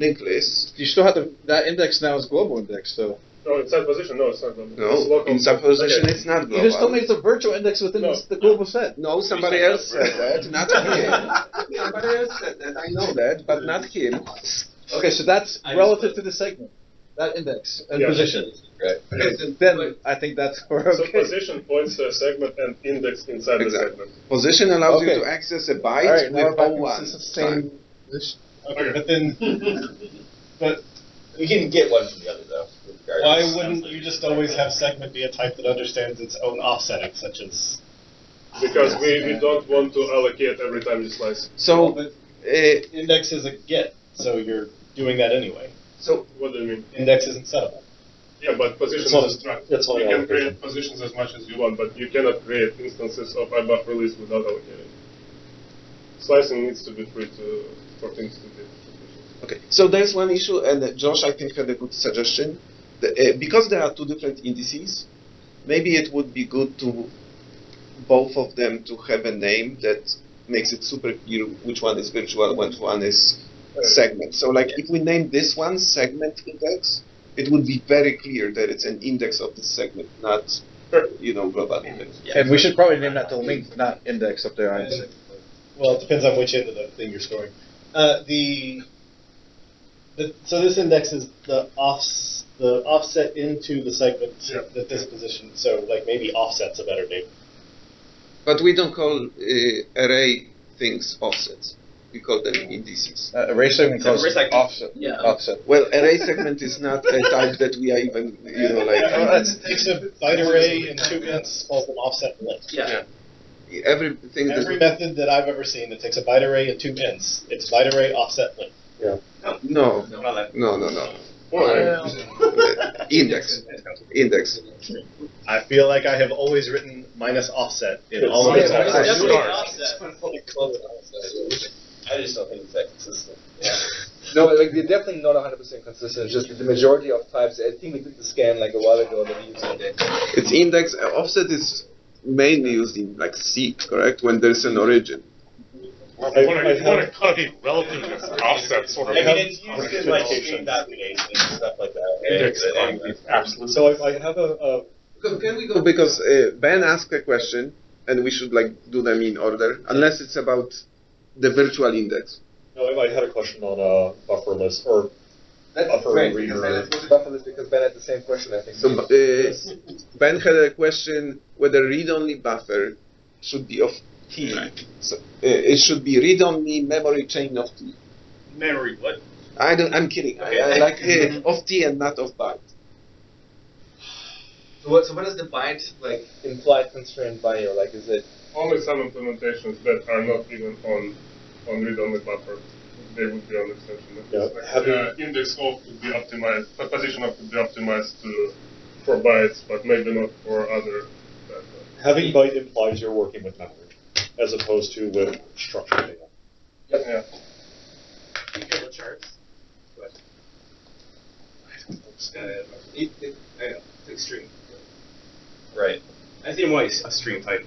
linked lists. You still have that index now is global index, though. No, inside position. No, it's not global. It's No, local. in some position Okay. it's not You global. just told me it's a virtual index within the global set. No, somebody else said that, not him. Somebody else said that, I know that, but not him. Okay, so that's relative to the segment, that index and position. Right. Okay, then I think that's okay. So position points to a segment and index inside the segment. Position allows you Okay. to access a All byte right, now with back to O1. the same position. Okay, but then, but You can get one from the other though. why regardless. wouldn't you just always have segment be a type that understands its own offsetting, such as? Because we don't want to allocate every time you slice. So, Index is a get, so you're doing that anyway. so What do you mean? Index isn't settable. Yeah, but position It's not is a struct. it's not You an can allocation. create positions as much as you want, but you cannot create instances of IBufferList without allocating. Slicing needs to be free for things to be. okay, so there's one issue, and Josh, I think, had a good suggestion. Because there are two different indices, maybe it would be good to both of them to have a name that makes it super clear which one is virtual, which one is segment. So, like, if we name this one segment index, it would be very clear that it's an index of the segment, not, global index. And we should probably name that the link, not index up there. I'd say. Well, it depends on which end of the thing you're storing. So this index is the offset into the segment that this position. So like maybe offset's a better name. But we don't call array things offsets. We call them indices. Array segment calls offset. Yeah. Offset. Well, array segment is not a type that we are even, It takes a byte array and 2 ints, calls them offset length. Yeah. Everything Every method that I've ever seen that takes a byte array and 2 ints, it's byte array offset length. No. Index. I feel like I have always written minus offset in all of It's the definitely an offset. I just don't think it's that consistent. No, like they're definitely not 100% consistent. It's just that the majority of types. I think we did the scan like a while ago that we used index. It's index. Offset is mainly used in like C, correct? When there's an origin. Well, if you want to cut a relative offset sort of. I mean, it's used in like stream validation and stuff like that. Index Right? absolutely. So I have a Can we go, because Ben asked a question, and we should like do them in order, unless it's about the virtual index. no, I had a question on buffer list or buffer reader. Buffer list because Ben had the same question, I think. So Ben had a question whether read-only buffer should be of T. So, it should be read-only memory chain of T. Memory what? I'm kidding. Okay. I like of T and not of byte. So what does the byte like implied constraint bio? Like, is it Only some implementations that are not even on read-only buffer, they would be on extension. Yeah, Index of could be optimized, the position of could be optimized for bytes, but maybe not for other data. Having byte implies you're working with memory, as opposed to with structured data. Yep. Yeah. You can build charts, but I know it's extreme. Right. I think more is a stream type,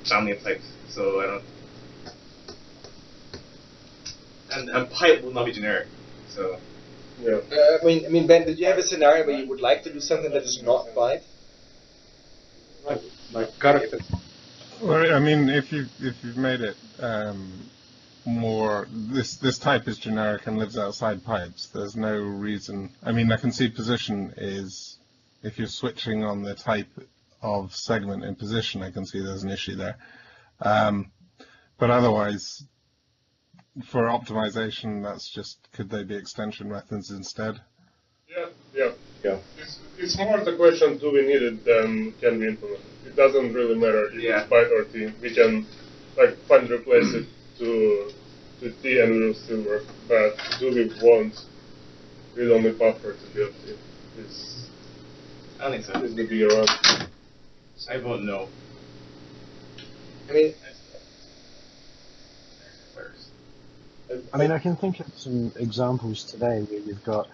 family of types. So I don't. And pipe will not be generic. So. Yeah. I mean, Ben, did you have a scenario where you would like to do something that is not byte? Well, I mean, if you've made it more, this type is generic and lives outside pipes. There's no reason. I mean, I can see position is, if you're switching on the type of segment in position, I can see there's an issue there. But otherwise, for optimization, that's just, could they be extension methods instead? Yeah. It's more the question, do we need it, than can we implement it. It doesn't really matter if it's byte or T. We can like find replace it to T and it will still work. But do we want read-only buffer to be of T? I don't think so. Is the bigger one. I vote no. I mean, I can think of some examples today where you've got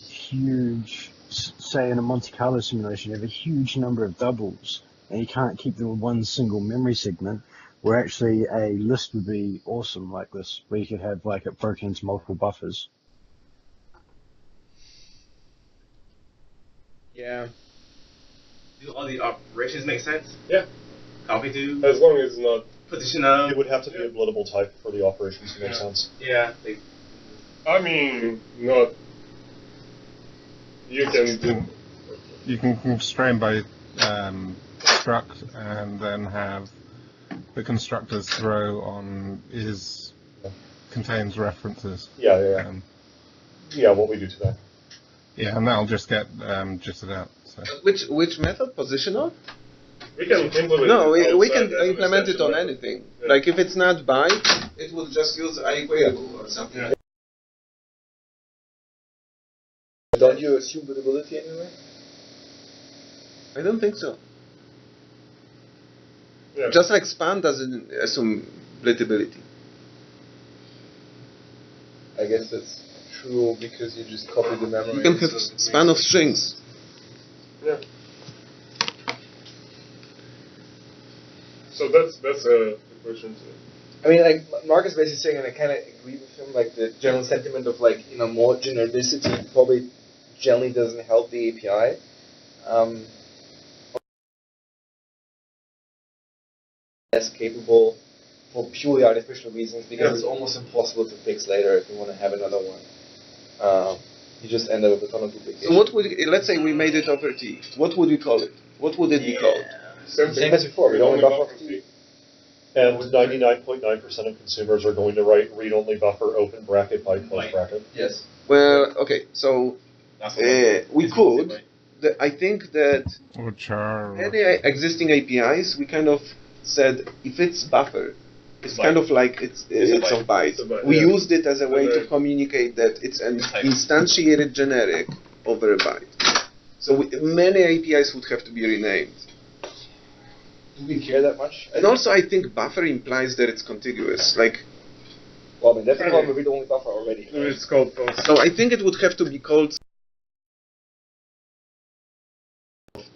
huge, say in a Monte Carlo simulation, you have a huge number of doubles, and you can't keep them in one single memory segment, where actually a list would be awesome like this, where you could have like it broken into multiple buffers. Yeah. Do all the operations make sense? Yeah. Copy to. As long as it's not. Position of. It would have to be a blittable type for the operations to make sense. Yeah. I mean, not. You can do. You can constrain by struct and then have the constructors throw on contains references. Yeah, what we do today. Yeah, and that'll just get jittered out. So. Which method? Positional? We can implement No, it we can outside implement it on method. anything. Yeah. Like if it's not byte, it will just use iEquable or something. Yeah. Don't you assume mutability anyway? I don't think so. Yeah. Just like span doesn't assume blittability. I guess that's true because you just copy the memory. You can have span of strings. Yeah. So that's a question too. I mean, like Mark is basically saying, and I kind of agree with him. Like the general sentiment of like more genericity probably generally doesn't help the API. Less capable for purely artificial reasons because it's almost impossible to fix later if you want to have another one. You just end up with a ton of duplication. So what would, let's say we made it over T. What would we call it? What would it be called? Same as before. Read-only buffer T. And 99.9% of consumers are going to write read-only buffer open bracket byte close bracket. Yes. Well, okay, so we could. I think that any existing APIs, we kind of said if it's buffer, it's kind of like it's of byte. We used it as a way to communicate that it's an instantiated generic over a byte. So many APIs would have to be renamed. Do we care that much? And also, I think buffer implies that it's contiguous. Like, well, I mean, that's a problem with read-only buffer already. Right? It's called. So I think it would have to be called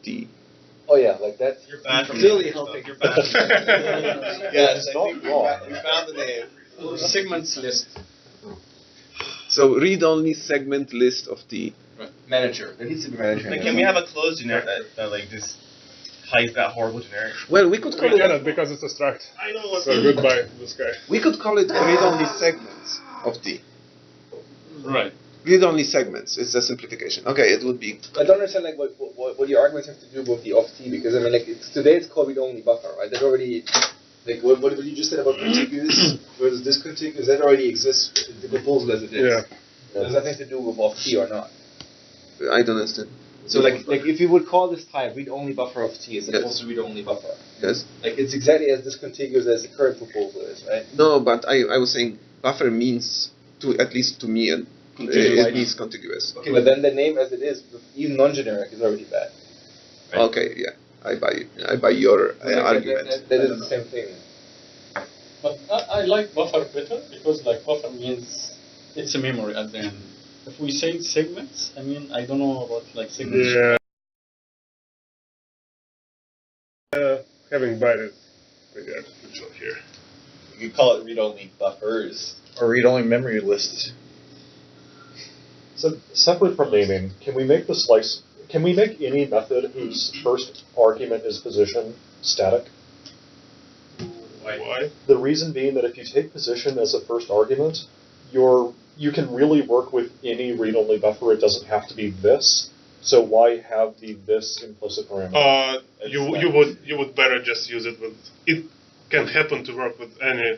T. Oh yeah, like that's You're bad from clearly helping. You're bad. Yeah, it's not wrong. We found the name. Segments list. So read-only segment list of T. Right. Manager. There needs to be manager. Like, can we have a closed generic that like just hides that horrible generic? Well, we could call We it. cannot because it's a struct. I know what. So goodbye, this guy. We could call it read-only segments of T. Right. Read-only segments. It's a simplification. Okay, it would be. I don't understand like what your arguments have to do with the off T, because I mean like today it's called read-only buffer, right? That already like what you just said about contiguous versus discontiguous, that already exists in the proposal as it is. Yeah. It has nothing to do with off T or not. I don't understand. So like if you would call this type read-only buffer of T as opposed Yes. to read-only buffer, Yes. like it's exactly as discontiguous as the current proposal is, right? No, but I was saying buffer means at least to me it means contiguous. Okay, but then the name as it is, even non-generic, is already bad. Right. Okay, yeah, I buy your argument. That is the same thing. But I like buffer better because like buffer means it's a memory at the end. If we say segments, I mean I don't know about like segments. Yeah. Having byte is pretty artificial here. You could call it read-only buffers. Or read-only memory list. So separate from naming, can we make the slice? Can we make any method whose first argument is position static? Why? The reason being that if you take position as a first argument, you can really work with any read-only buffer. It doesn't have to be this. So why have the this implicit parameter? You would better just use it with. It can happen to work with any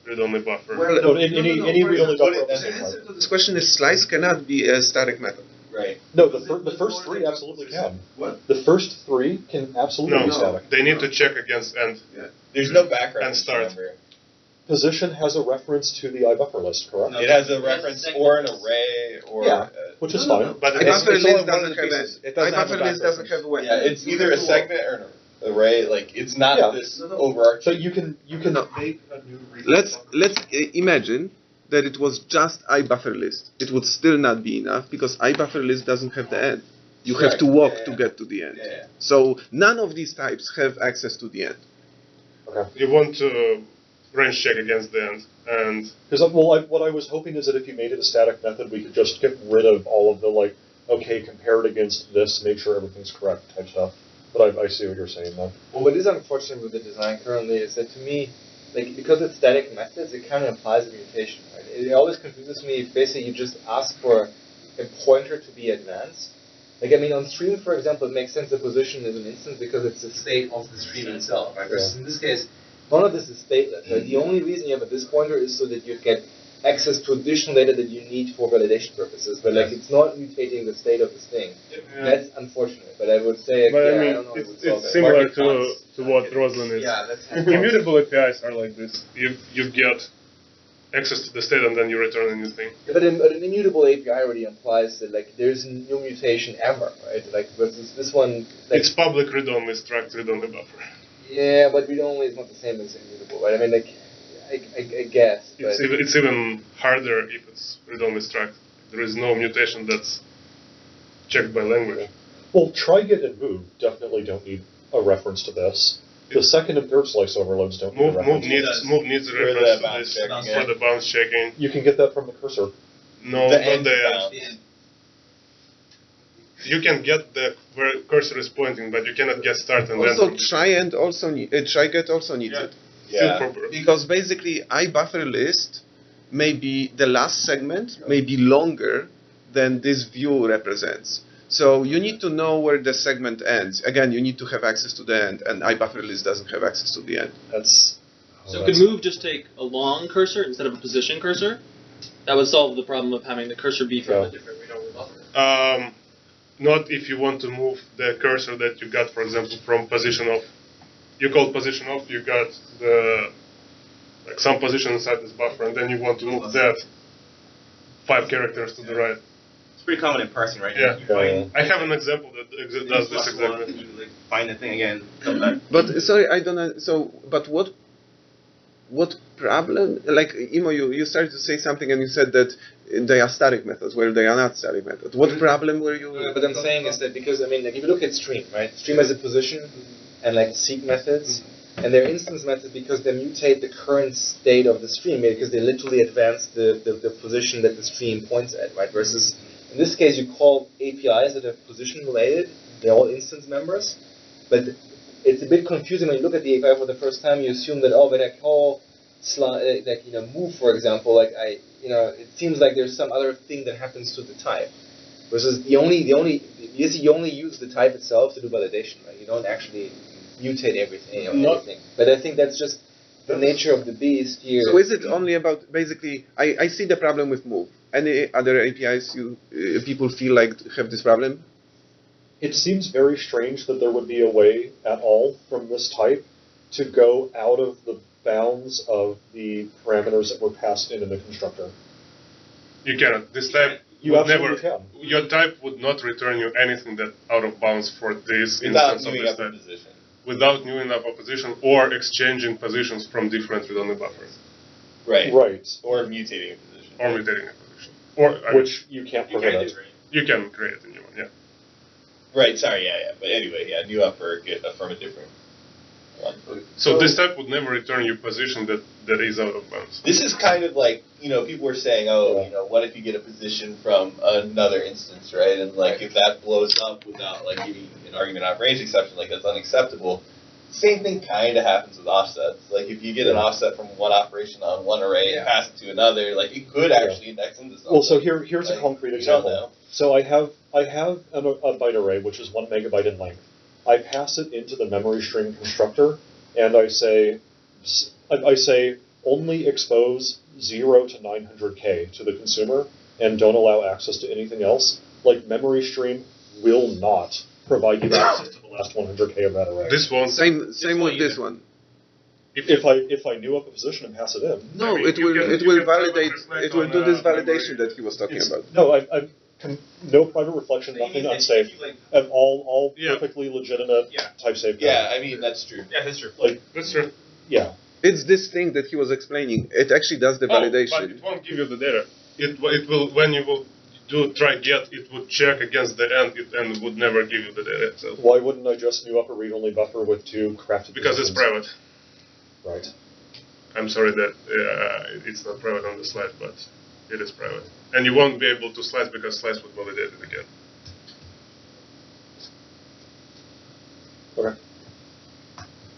read-only buffer. Well, no, any read-only buffer of the The same answer type. to this question is slice cannot be a static method. Right. No, the first three absolutely can. What? The first three can absolutely be No, static. they need to check against end. There's no background. And start. Remember. Position has a reference to the IBufferList, correct? It has a reference or an array or. Yeah, which is fine. But IBufferList doesn't have it. IBufferList doesn't have a way. Yeah, it's either a segment or an array. Like it's not this overarching. So you can No. make a new read. Let's imagine that it was just IBufferList. It would still not be enough because IBufferList doesn't have the end. You have to walk to get to the end. Yeah. So none of these types have access to the end. You want to range check against the end, and Because what I was hoping is that if you made it a static method, we could just get rid of all of the like, okay, compare it against this, make sure everything's correct type stuff. But I see what you're saying though. Well, what is unfortunate with the design currently is that to me, like because it's static methods, it kind of implies a mutation. Right? It always confuses me if basically you just ask for a pointer to be advanced. Like I mean, on stream, for example, it makes sense the position is an instance because it's the state of the stream itself. Right? Versus in this case, none of this is stateless. Right? The only reason you have this pointer is so that you get access to additional data that you need for validation purposes. But like it's not mutating the state of this thing. Yeah. That's unfortunate. But I would say, But yeah, I mean, I don't know. it's similar to what Roslyn is. Yeah, that's Immutable APIs are like this. You get access to the state and then you return a new thing. Yeah, but an immutable API already implies that like there's no mutation ever, right? Like versus this one, like, It's public read-only struct, read-only buffer. yeah, but read-only is not the same as immutable, right? I mean, like, I guess. But It's even harder if it's read-only struct. There is no mutation that's checked by language. Well, try, get, and move definitely don't need a reference to this. The second and third slice overloads don't need a reference. Move needs a For the reference to bounce this checking, for the bounce checking. You can get that from the cursor. No, The not end the bound. end. You can get the where cursor is pointing, but you cannot get start and Also, then. try-end also try-get also needs it. Yeah. Because basically, IBufferList may be the last segment, may be longer than this view represents. So you need to know where the segment ends. Again, you need to have access to the end, and IBufferList doesn't have access to the end. So could move just take a long cursor instead of a position cursor? That would solve the problem of having the cursor be from a different read-only buffer. Not if you want to move the cursor that you got, for example, from position off. You call position off, you got some position inside this buffer, and then you want to move that 5 characters to the right. It's pretty common in parsing, right? Yeah. You find I have an example that does this exactly. You like find the thing again, come back. But sorry, I don't know. So, but what problem? Like Imo, you started to say something, and you said that they are static methods, where they are not static methods. What problem were you? What I'm saying is that because I mean, like, if you look at stream, right? Stream has a position and like seek methods, And they're instance methods because they mutate the current state of the stream, because they literally advance the position that the stream points at, right? Versus, in this case, you call APIs that are position related. They're all instance members. But it's a bit confusing when you look at the API for the first time. You assume that, oh, when I call move, for example, it seems like there's some other thing that happens to the type. Versus you only use the type itself to do validation, right? You don't actually mutate everything. Anything. But I think that's just the nature of the beast here. So is it only about, basically, I see the problem with move. Any other APIs people feel like have this problem? It seems very strange that there would be a way at all from this type to go out of the bounds of the parameters that were passed in the constructor. You cannot. This type would never. Your type would not return you anything that out of bounds for this instance of this type. Without new enough opposition or exchanging positions from different read-only buffers. Right. Right. Or mutating a position. Or mutating a position. Or which you can't prevent. You can create a new one, yeah. Right, sorry, yeah. But anyway, yeah, new upper from a different one. So this type would never return you position that is out of bounds. This is kind of like, people were saying, what if you get a position from another instance, right? And if that blows up without giving an argument out of range exception, that's unacceptable. Same thing kind of happens with offsets. If you get an offset from one operation on one array and pass it to another, it could actually index into something. Well, so here's a concrete example. So I have a byte array which is 1 megabyte in length. I pass it into the memory stream constructor, and I say only expose 0 to 900K to the consumer, and don't allow access to anything else. Memory stream will not provide you access to the last 100K of that array. This one. Same with this one. If I knew up a position and pass it in. No, it will validate. It will do this validation that he was talking about. No, no private reflection, nothing unsafe, and all perfectly legitimate type safe. Yeah, I mean that's true. Yeah, that's true. That's true. Yeah. It's this thing that he was explaining. It actually does the validation. But it won't give you the data. It will, when you will do try get, it would check against the end and would never give you the data itself. Why wouldn't I just new up a read-only buffer with 2 crafted Because positions? it's private. Right. I'm sorry that it's not private on the slide, but it is private. And you won't be able to slice because slice would validate it again. Okay.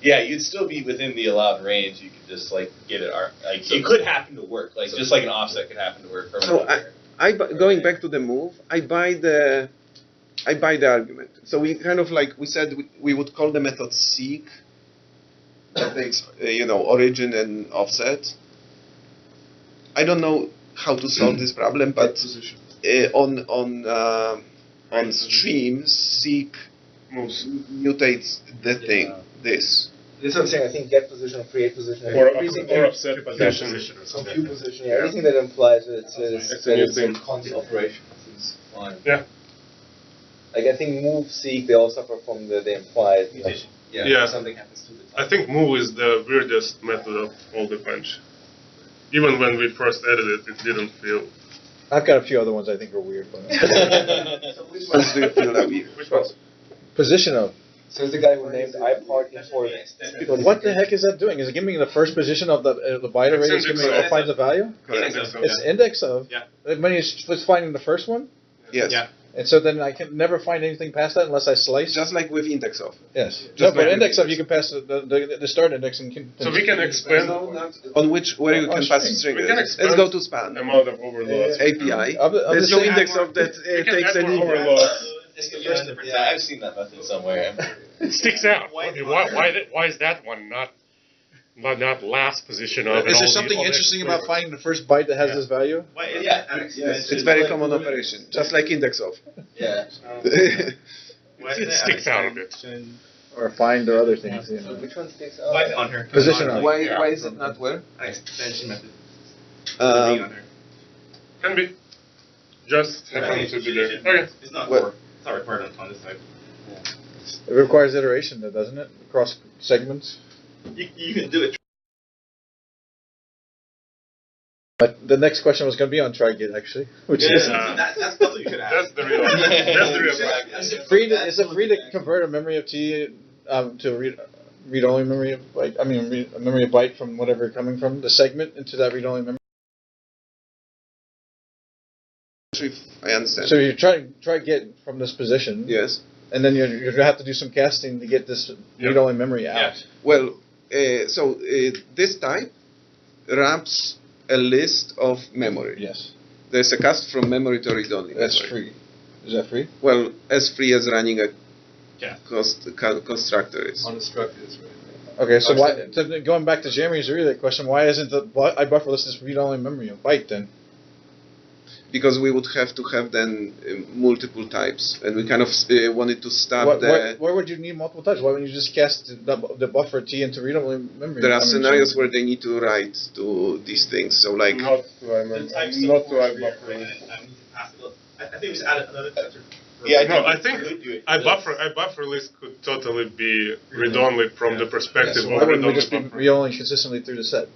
Yeah, you'd still be within the allowed range. You could just get it. It could happen to work. Just like an offset could happen to work from another. Going back to the move, I buy the argument. So we kind of we said we would call the method seek. That takes origin and offset. I don't know how to solve this problem, but on stream seek mutates the thing. This. This is what I'm saying. I think get position, create position, or upset position, compute position. Yeah, anything that implies that it's a new thing. Constant operation is fine. Yeah. I think move, seek, they all suffer from the implied mutation. Yeah. Something happens to the type. I think move is the weirdest method of all the bunch. Even when we first added it, it didn't feel. I've got a few other ones I think are weird. But So which ones do you feel that weird? Which ones? Position of. So it's the guy who named IPart import. But what the heck is that doing? Is it giving me the first position of the byte array? It's giving me finds the value. It's index of. Yeah. When it's finding the first one. Yes. Yeah. And so then I can never find anything past that unless I slice. Just like with index of. Yes. But index of you can pass the start index and can. So we can expand on where you can pass the string. Let's go to span. Amount of overloads. API. There's no index of that takes any. Yeah, I've seen that method somewhere. It sticks out. Why is that one not last position of? Is there something interesting about finding the first byte that has this value? It's very common operation, just like index of. Yeah. It sticks out a bit. Or find or other things. So which one sticks out? Byte on her. Position on. Why is it not where? Extension method. Can be. Just happen to be there. Okay. It's not required on this type. It requires iteration, though, doesn't it? Across segments. You can do it. But the next question was going to be on try-get, actually. Which is that's what you should ask. That's the real. That's the real. Is it free to convert a memory of T to read read-only memory of byte? I mean, a memory of byte from whatever you're coming from, the segment into that read-only memory. I understand. So you try to get from this position. Yes. And then you're going to have to do some casting to get this read-only memory out. Yeah. Well, this type wraps a list of memory. Yes. There's a cast from memory to read-only. That's free. Is that free? Well, as free as running a constructor is. On the structure is right. Okay, so why? So going back to Jeremy's earlier question, why isn't the IBufferList is read-only memory of byte then? Because we would have to have then multiple types, and we kind of wanted to start why would you need multiple types? Why wouldn't you just cast the buffer T into readable memory? There are scenarios where they need to write to these things, so like... Not to IBufferList. I think we should add another filter. I think IBufferList could totally be read-only from the perspective of why wouldn't we read-only just be read-only consistently through the set?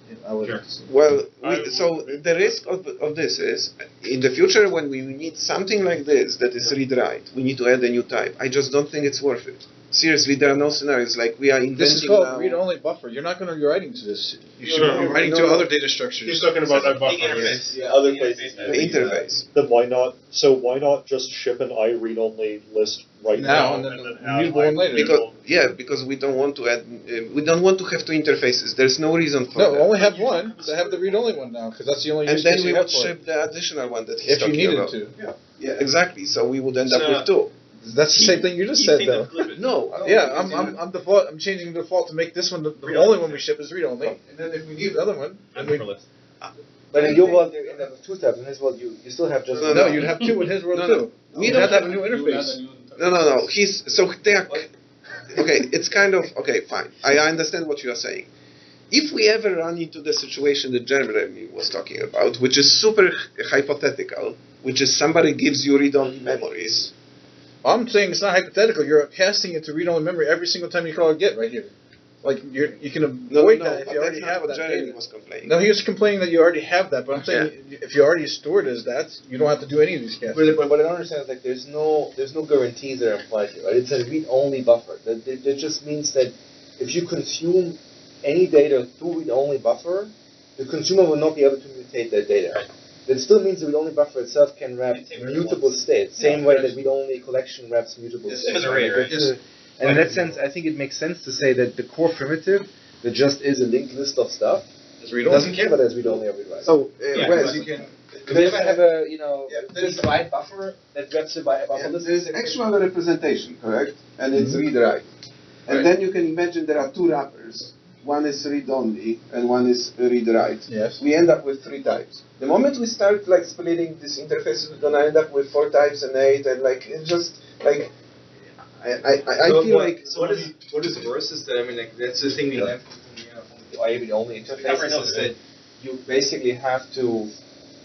Well, so the risk of this is, in the future when we need something like this that is read-write, we need to add a new type. I just don't think it's worth it. Seriously, there are no scenarios like we are inventing. This is called read-only buffer. You're not going to be writing to this. You should be writing to other data structures. He's talking about IBufferList. Other places. The interface. Then why not? So why not just ship an I-read-only list right now and then mutable one later? Because we don't want to add. We don't want to have two interfaces. There's no reason for that. No, we only have one. So have the read-only one now, because that's the only. And then we would ship the additional one that he's talking about. If you needed to. Yeah, exactly. So we would end up with two. That's the same thing you just said, though. No. Yeah, I'm default. I'm changing the default to make this one the only one we ship is read-only, and then if we need the other one, then we. But in your world, you end up with two tabs. In his world, you still have just no. You'd have two in his world too. We don't have a new interface. No. They are okay. It's kind of okay. Fine. I understand what you are saying. If we ever run into the situation that Jeremy was talking about, which is super hypothetical, which is somebody gives you read-only memories. I'm saying it's not hypothetical. You're casting it to read-only memory every single time you call a get right here. Like you can avoid that if you already have that. Jeremy was complaining. No, he was complaining that you already have that. But I'm saying if you already stored it as that, you don't have to do any of these castings. But what I don't understand is like there's no guarantees that are implied here, right? It's a read-only buffer. That just means that if you consume any data through read-only buffer, the consumer will not be able to mutate that data. That still means the read-only buffer itself can wrap mutable states, same way that read-only collection wraps mutable states. And in that sense, I think it makes sense to say that the core primitive, that just is a linked list of stuff, doesn't care whether it's read-only or read-write. So, Wes, you can. Do they ever have a read-write buffer that wraps a buffer list? There's actual representation, correct? And it's read-write. And then you can imagine there are two wrappers. One is read-only and one is read-write. Yes. We end up with three types. The moment we start like splitting this interface, we're gonna end up with 4 types and 8, and like it's just like I feel like. So what is worse is that that's the thing we learned from the read-only interfaces is that you basically have to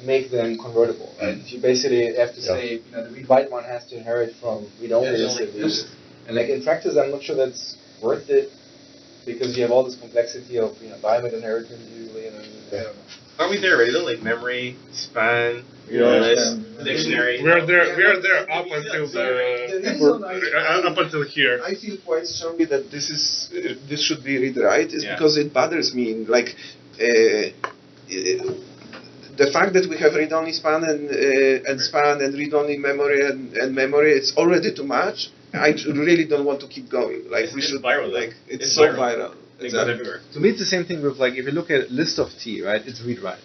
make them convertible, right? You basically have to say the read-write one has to inherit from read-only list at least, and like in practice, I'm not sure that's worth it. Because you have all this complexity of diamond inheritance usually, and I don't know. Are we there already though? Like memory, span, list, dictionary. We are there up until up until here. I feel quite strongly that this should be read-write is because it bothers me. Like the fact that we have read-only span and span and read-only memory and memory, it's already too much. I really don't want to keep going. Like we should viral. Like it's so viral. Exactly. Everywhere. To me, it's the same thing with like if you look at list of T, right? It's read-write.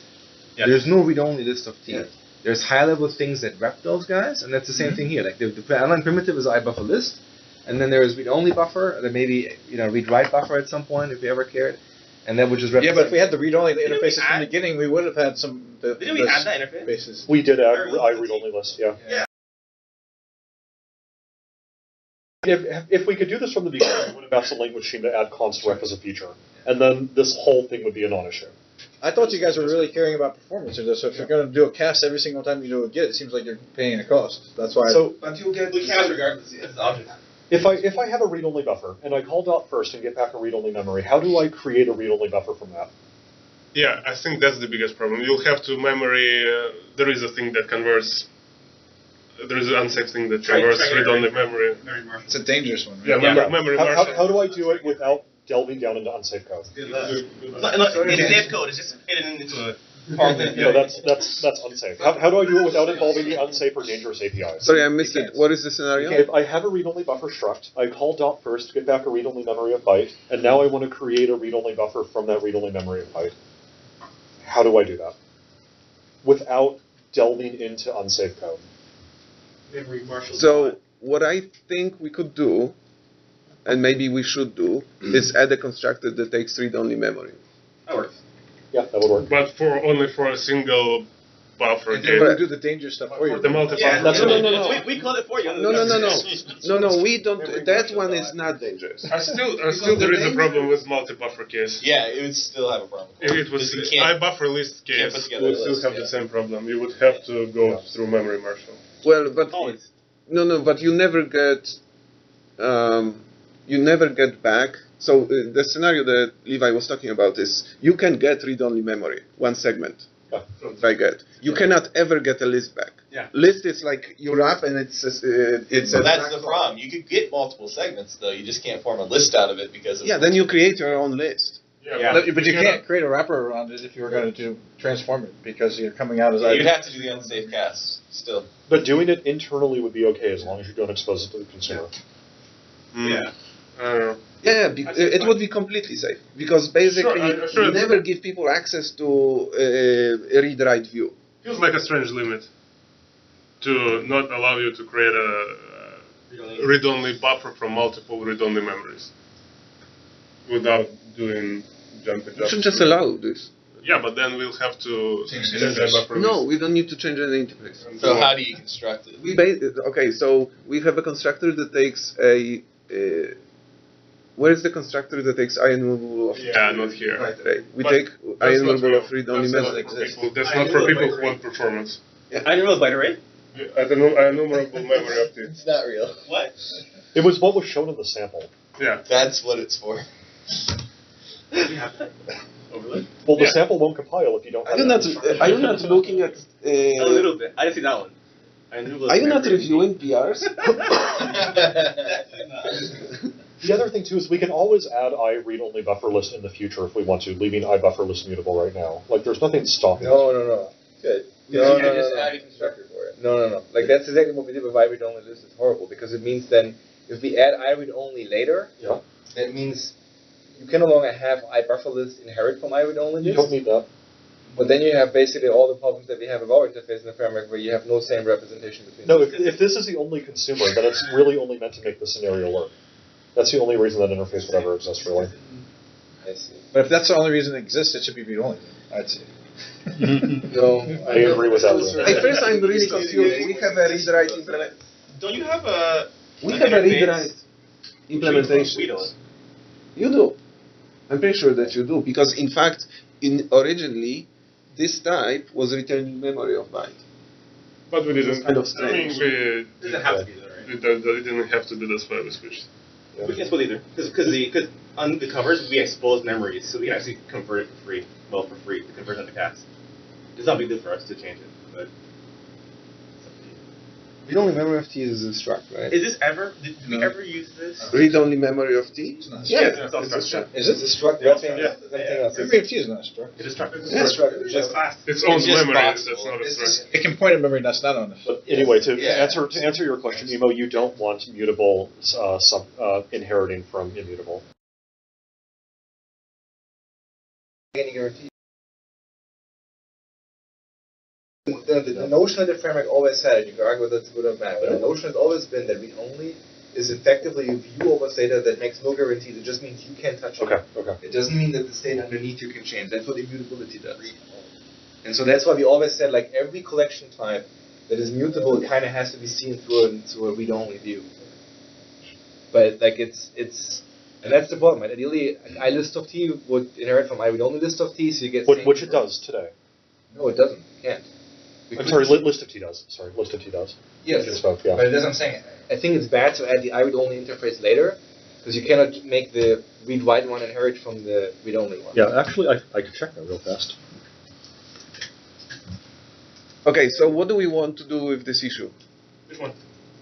Yeah. There's no read-only list of T. Yeah. There's high-level things that wrap those guys, and that's the same thing here. Like the inline primitive is IBufferList, and then there is read-only buffer, and then maybe read-write buffer at some point if you ever cared, and that would just represent. Yeah, but if we had the read-only interfaces from the beginning, we would have had some. Didn't we add that interface? Bases. We did add I-read-only list. Yeah. If we could do this from the beginning, we would have asked the language team to add constref as a feature, and then this whole thing would be a non-issue. I thought you guys were really caring about performance here, so if you're going to do a cast every single time you do a get, it seems like you're paying a cost. That's why. But you get. We cast regardless. It's the object. If I have a read-only buffer and I call dot first and get back a read-only memory, how do I create a read-only buffer from that? Yeah, I think that's the biggest problem. You'll have to memory. There is a thing that converts. There is an unsafe thing that converts read-only memory. It's a dangerous one. Right? Yeah, memory how do I do it without delving down into unsafe code. It's safe code. It's just hidden into a that's unsafe. How do I do it without involving the unsafe or dangerous APIs? Sorry, I missed it. What is the scenario? If I have a read-only buffer struct, I call dot first to get back a read-only memory of byte, and now I want to create a read-only buffer from that read-only memory of byte. How do I do that? Without delving into unsafe code. So what I think we could do, and maybe we should do, is add a constructor that takes read-only memory. That works. Yeah, that would work. But only for a single buffer. And then we'll do the dangerous stuff for you. For the multiple. Yeah, no. We called it for you. No, we don't. That one is not dangerous. Still there is a problem with multi-buffer case. Yeah, it would still have a problem. If it was IBufferList case, would still have the same problem. You would have to go through memory marshal. Well, but no, but you never get back. So the scenario that Levi was talking about is you can get read-only memory, one segment. By get. You cannot ever get a list back. Yeah. List is like you wrap and it's So that's the problem. You could get multiple segments though. You just can't form a list out of it because of then you create your own list. But you can't create a wrapper around it if you were going to transform it because you're coming out as you'd have to do the unsafe cast still. But doing it internally would be okay as long as you don't expose it to the consumer. Yeah. It would be completely safe because basically you never give people access to a read-write view. Feels like a strange limit to not allow you to create a read-only buffer from multiple read-only memories without doing jump and You should just allow this. Yeah, but then we'll have to change the buffer. No, we don't need to change any interface. So how do you construct it? Okay, so we have a constructor that takes a. Where is the constructor that takes IN removable of? Yeah, not here. Right. We take IN removable of read-only memory. That's not for people who want performance. I know byte array. Enumerable memory of It's not real. What? It was what was shown in the sample. Yeah. That's what it's for. Well, the sample won't compile if you don't. Are you not looking at? A little bit. I didn't see that one. Are you not reviewing PRs? The other thing too is we can always add read-only buffer list in the future if we want to, leaving IBufferList mutable right now. Like there's nothing stopping. No. Good. No. Add a constructor for it. No. Like that's exactly what we did with iRead-only list. It's horrible because it means then if we add iRead-only later, that means you can no longer have IBufferList inherit from iRead-only list. You don't need that. But then you have basically all the problems that we have with our interface in the framework where you have no same representation between No, if this is the only consumer, then it's really only meant to make the scenario work. That's the only reason that interface would ever exist, really. I see. But if that's the only reason it exists, it should be read-only, I'd say. No, I agree with that. At first, I'm really confused. We have a read-write implement. Don't you have a? We have a read-write implementation. You do. I'm pretty sure that you do because, in fact, originally this type was returning memory of byte. But we didn't. Kind of strange. It doesn't have to be there, right? It didn't have to do this why we switched. We can expose either because on the covers we expose memories, so we can actually convert it for free. Well, for free, the conversion to cast. It's not a big deal for us to change it, but. Read-only memory of T is a struct, right? Is this ever? Did we ever use this? Read-only memory of T? Yeah, it's all struct. Is it a struct? Memory of T is not a struct. It is struct. It's a struct. Just its own memory. That's not a struct. It can point a memory that's not on it. But anyway, to answer your question, Emo, you don't want mutable inheriting from immutable. Any guarantee? The notion of the framework always said, you can argue whether it's good or bad, but the notion has always been that read-only is effectively a view over data that makes no guarantees. It just means you can't touch it. Okay. It doesn't mean that the state underneath you can change. That's what immutability does. And so that's why we always said, like, every collection type that is mutable, it kind of has to be seen through a read-only view. But, like, it's and that's the problem, right? Ideally, iList of T would inherit from iRead-only list of T, so you get... Which it does today. No, it doesn't. It can't. I'm sorry, list of T does. Sorry, list of T does. Yes, both, yeah. but that's what I'm saying. I think it's bad to add the iRead-only interface later, because you cannot make the read-write one inherit from the read-only one. Yeah, actually, I could check that real fast. Okay, so what do we want to do with this issue? Which one?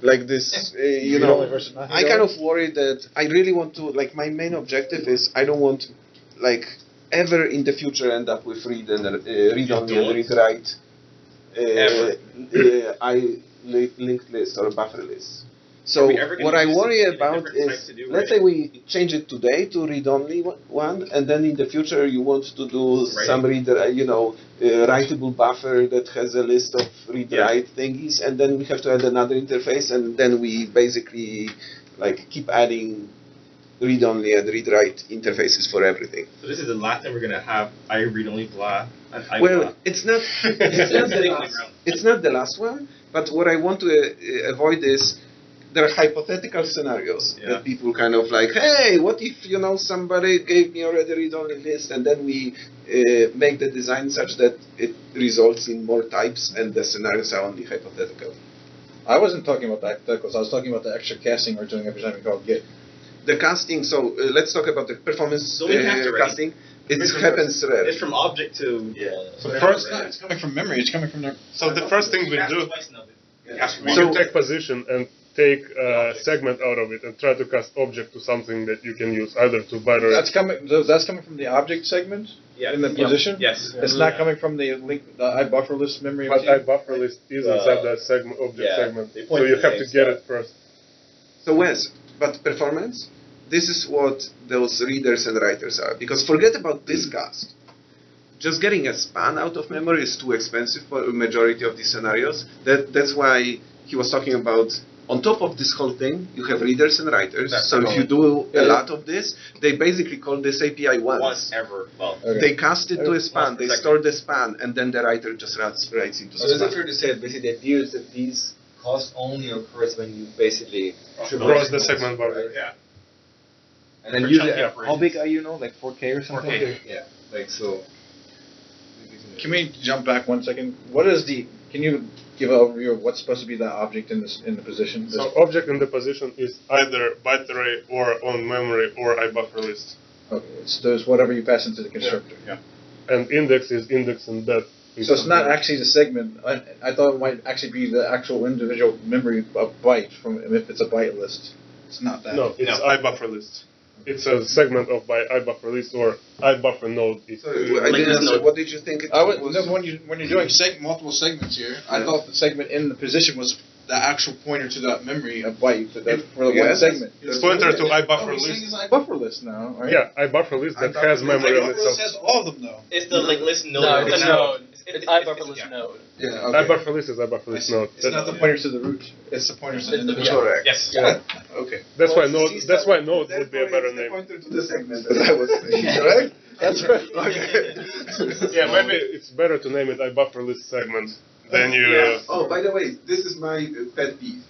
like this, you know, I kind of worry that I really want to, like, my main objective is I don't want, like, ever in the future end up with read only and read write linked list or buffer list. So what I worry about is, let's say we change it today to read-only one, and then in the future you want to do some writable buffer that has a list of read-write thingies, and then we have to add another interface, and then we basically like keep adding read-only and read-write interfaces for everything. So this is the last time we're gonna have I read-only blah and I well, blah. it's not it's not the last one, but what I want to avoid is there are hypothetical scenarios that people kind of like, hey, what if, somebody gave me already read-only list, and then we make the design such that it results in more types and the scenarios are only hypothetical. I wasn't talking about the hypotheticals. I was talking about the extra casting we're doing every time we call Git. The casting, so let's talk about the performance casting. It happens rarely. It's from object to... So first, it's coming from memory. It's coming from the... So the first thing we do, you take position and take a segment out of it and try to cast object to something that you can use, either to byte. That's coming from the object segment in the position? Yes. It's not coming from the IBufferList memory. But IBufferList is inside that segment, object segment. So you have to get it first. So Wes, but performance? This is what those readers and writers are. Because forget about this cast. Just getting a span out of memory is too expensive for a majority of these scenarios. That's why he was talking about, on top of this whole thing, you have readers and writers. So if you do a lot of this, they basically call this API once. They cast it to a span, they store the span, and then the writer just writes into the span. So is it fair to say that basically the idea is that these cost only occurs when you basically cross the segment boundary? Yeah. And then usually, how big are you now? Like 4K or something? 4K. Yeah. Like so. Can we jump back 1 second? Can you give an overview of what's supposed to be the object in the position? So object in the position is either byte array or on memory or IBufferList. Okay, so there's whatever you pass into the constructor. Yeah. And index is index in that. So it's not actually the segment. I thought it might actually be the actual individual memory of byte if it's a byte list. It's not that. No, it's IBufferList. It's a segment of IBufferList or iBuffer node. What did you think it was? When you're doing multiple segments here, I thought the segment in the position was the actual pointer to that memory of byte for the one segment. It's pointer to IBufferList. It's IBufferList now, right? Yeah, IBufferList that has memory on itself. IBufferList has all of them though. It's the list node. No, it's a node. It's IBufferList node. Yeah, okay. IBufferList is IBufferList node. It's not the pointer to the root. It's the pointer to the individual. Correct. Yes. Yeah. Okay. That's why node. That's why node would be a better name. Pointer to the segment, as I was saying. Right? That's right. Okay. Yeah, maybe it's better to name it IBufferList segment than you. Yeah. Oh, by the way, this is my pet peeve.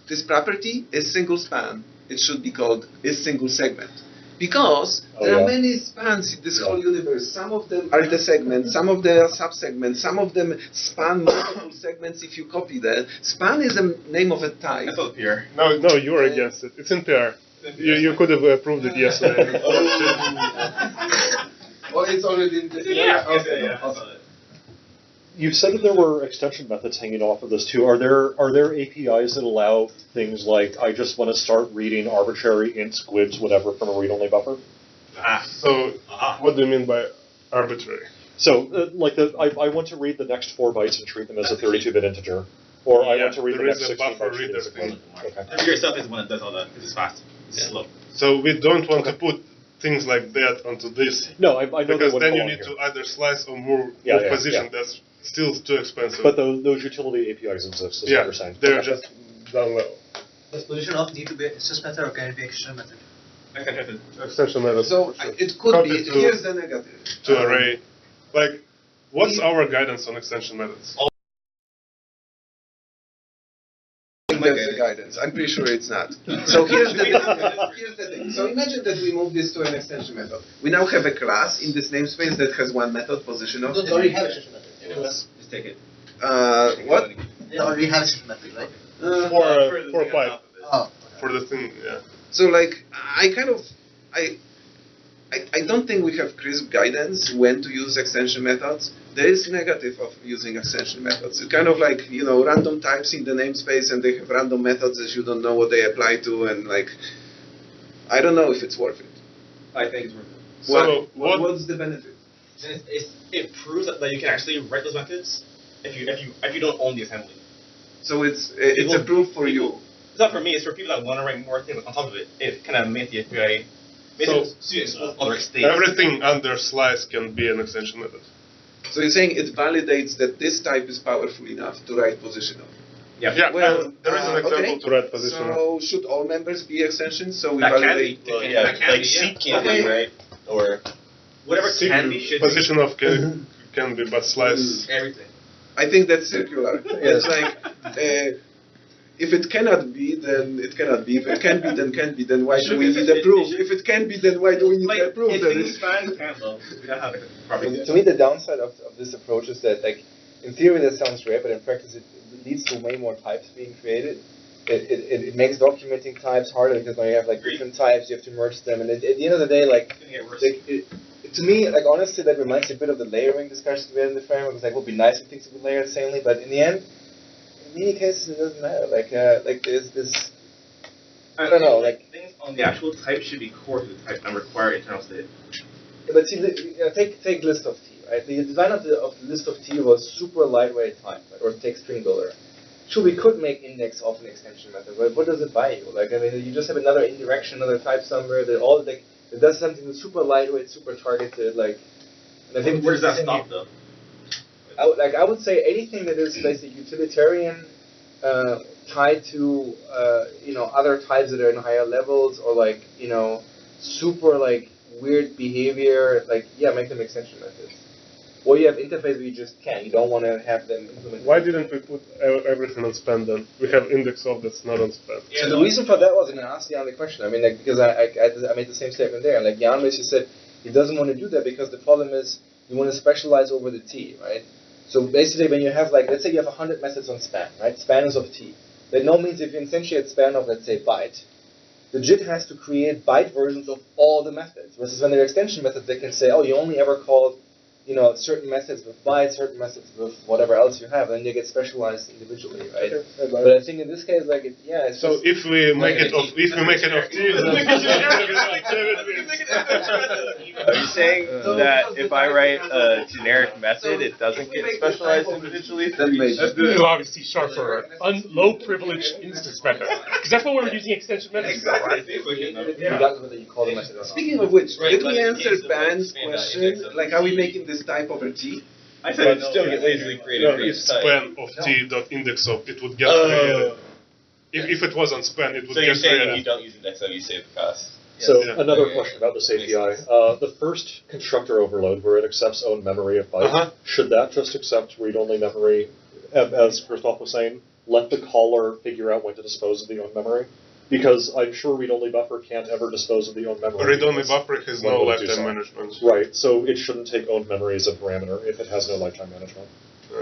This property is single span. It should be called is single segment. Because there are many spans in this whole universe. Some of them are the segments, some of them are subsegments, some of them span multiple segments if you copy that. Span is the name of a type. That's all PR. No, you're against it. It's in PR. You could have approved it yesterday. Oh, it's already in the Yeah. You said that there were extension methods hanging off of this too. Are there APIs that allow things like I just want to start reading arbitrary int squibs, whatever, from a read-only buffer? So what do you mean by arbitrary? So I want to read the next 4 bytes and treat them as a 32-bit integer, or I want to read the next 16 bytes. Reader thing. The reader itself is one that does all that because it's fast. It's slow. So we don't want to put things like that onto this. No, I know because then you need to either slice or move position. That's still too expensive. But those utility APIs exist, is what you're saying. They're just down low. Does position of need to be a sys method or can it be extension method? Extension method. So it could be. Here's the negative. To array. Like, what's our guidance on extension methods? That's the guidance. I'm pretty sure it's not. So here's the thing. So imagine that we move this to an extension method. We now have a class in this namespace that has one method, position of. They already have extension method. Just take it. What? They already have extension method, right? For 5. Oh. For the thing, yeah. So like, I don't think we have crisp guidance when to use extension methods. There is negative of using extension methods. It's kind of like, random types in the namespace and they have random methods that you don't know what they apply to, and like, I don't know if it's worth it. I think it's worth it. So what's the benefit? It proves that you can actually write those methods if you don't own the assembly. So it's a proof for you. It's not for me. It's for people that want to write more things on top of it. It kind of makes the API. Everything under slice can be an extension method. So you're saying it validates that this type is powerful enough to write positional. Yeah. Well, there is an example to write positional. So should all members be extensions? So we that validate. Can be. Well, yeah, like seek can be, right? Or whatever can be should position of can be, but slice everything. I think that's circular. It's like if it cannot be, then it cannot be. If it can be, then can be. Then why do we need a proof? If it can be, then why do we need a proof? To me, the downside of this approach is that, like, in theory that sounds great, but in practice it leads to way more types being created. It makes documenting types harder because now you have like different types, you have to merge them, and at the end of the day, like, to me, like, honestly, that reminds me a bit of the layering discussions we had in the framework. It's like, it would be nice if things would be layered sanely, but in the end, in many cases, it doesn't matter. Like there's this, I don't know, like things on the actual type should be core to the type and require internal state. But see, take list of T, right? The design of the list of T was super lightweight type, right? Or take string builder. Sure, we could make index of an extension method, but what does it buy you? Like, I mean, you just have another indirection, another type somewhere that all like it does something that's super lightweight, super targeted. Like, and I think where does that stop though? I would say anything that is basically utilitarian, tied to other types that are in higher levels, or like super like weird behavior. Like, yeah, make them extension methods. Or you have interface where you just can't. You don't want to have them implemented. Why didn't we put everything on span then? We have index of that's not on span. Yeah, so the reason for that was, and I asked Jan the question. I mean, like, because I made the same statement there, and like Jan basically said he doesn't want to do that because the problem is you want to specialize over the T, right? So basically, when you have like, let's say you have 100 methods on span, right? Span is of T. That no means if you instantiate span of, let's say, byte, the JIT has to create byte versions of all the methods. Versus when they're extension methods, they can say, oh, you only ever called certain methods with bytes, certain methods with whatever else you have, and they get specialized individually, right? Okay. But I think in this case, like, it's so if we make it of T, are you saying that if I write a generic method, it doesn't get specialized individually? You obviously sharp for low privileged instance method, because that's what we're using extension methods for, right? Speaking of which, did we answer Ban's question? Like, are we making this type over T? I said it still get lazily created. No, it's span of T dot index of it would get created. If it was on span, it would so get created. So you're saying you don't use index of, you save the cost. So another question about this API. The first constructor overload where it accepts own memory of byte, should that just accept read-only memory, as Christoph was saying, let the caller figure out when to dispose of the own memory? Because I'm sure read-only buffer can't ever dispose of the own memory. Read-only buffer has no lifetime management. Right, so it shouldn't take own memory as a parameter if it has no lifetime management.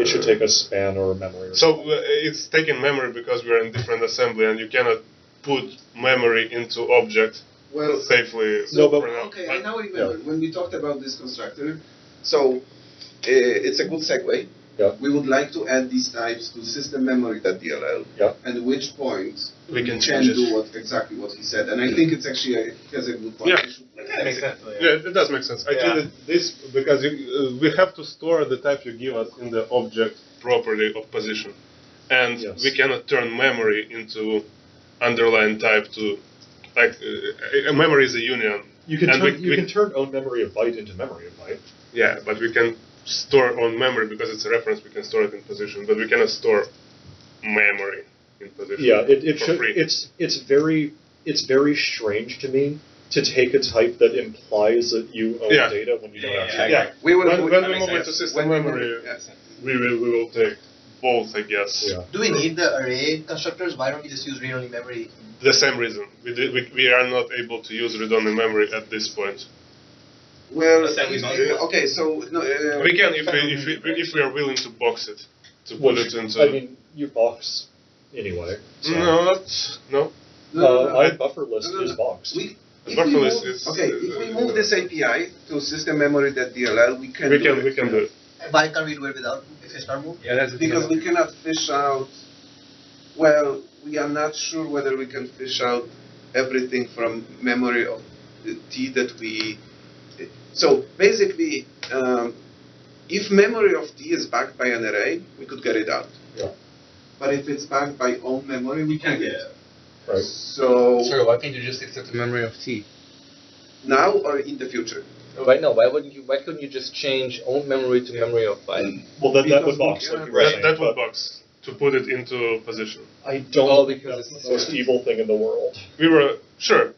It should take a span or a memory. Or so it's taking memory because we're in different assembly, and you cannot put memory into object safely. So, okay, I now remember when we talked about this constructor. So it's a good segue. Yeah. We would like to add these types to system memory.dll, and at which point we can do exactly what he said. And I think it's actually has a good point. Yeah, makes sense. Yeah, it does make sense. I think that this, because we have to store the type you give us in the object property of position, and we cannot turn memory into underlying type to, like, memory is a union. You can turn own memory of byte into memory of byte. Yeah, but we can store on memory because it's a reference. We can store it in position, but we cannot store memory in position. Yeah, it's very strange to me to take a type that implies that you own data when you don't actually. Yeah, when we move into system memory, we will take both, I guess. Yeah. Do we need the array constructors? Why don't we just use read-only memory? The same reason. We are not able to use read-only memory at this point. Well, okay, so we can if we are willing to box it, to put it into. I mean, you box anyway. So. No. IBufferList is boxed. IBufferList is if we move this API to system memory DLL, we can do it. Why can't we do it without if it's not moved? Yeah, that's because we cannot fish out. Well, we are not sure whether we can fish out everything from memory of the T that we. So basically, if memory of T is backed by an array, we could get it out. Yeah. But if it's backed by own memory, we can't get it. Right. So. Sorry, why can't you just accept the memory of T? Now or in the future? Right now, why couldn't you just change own memory to memory of byte? Well, that would box. Like that would box to put it into position. I don't think that's the most evil thing in the world. We were sure,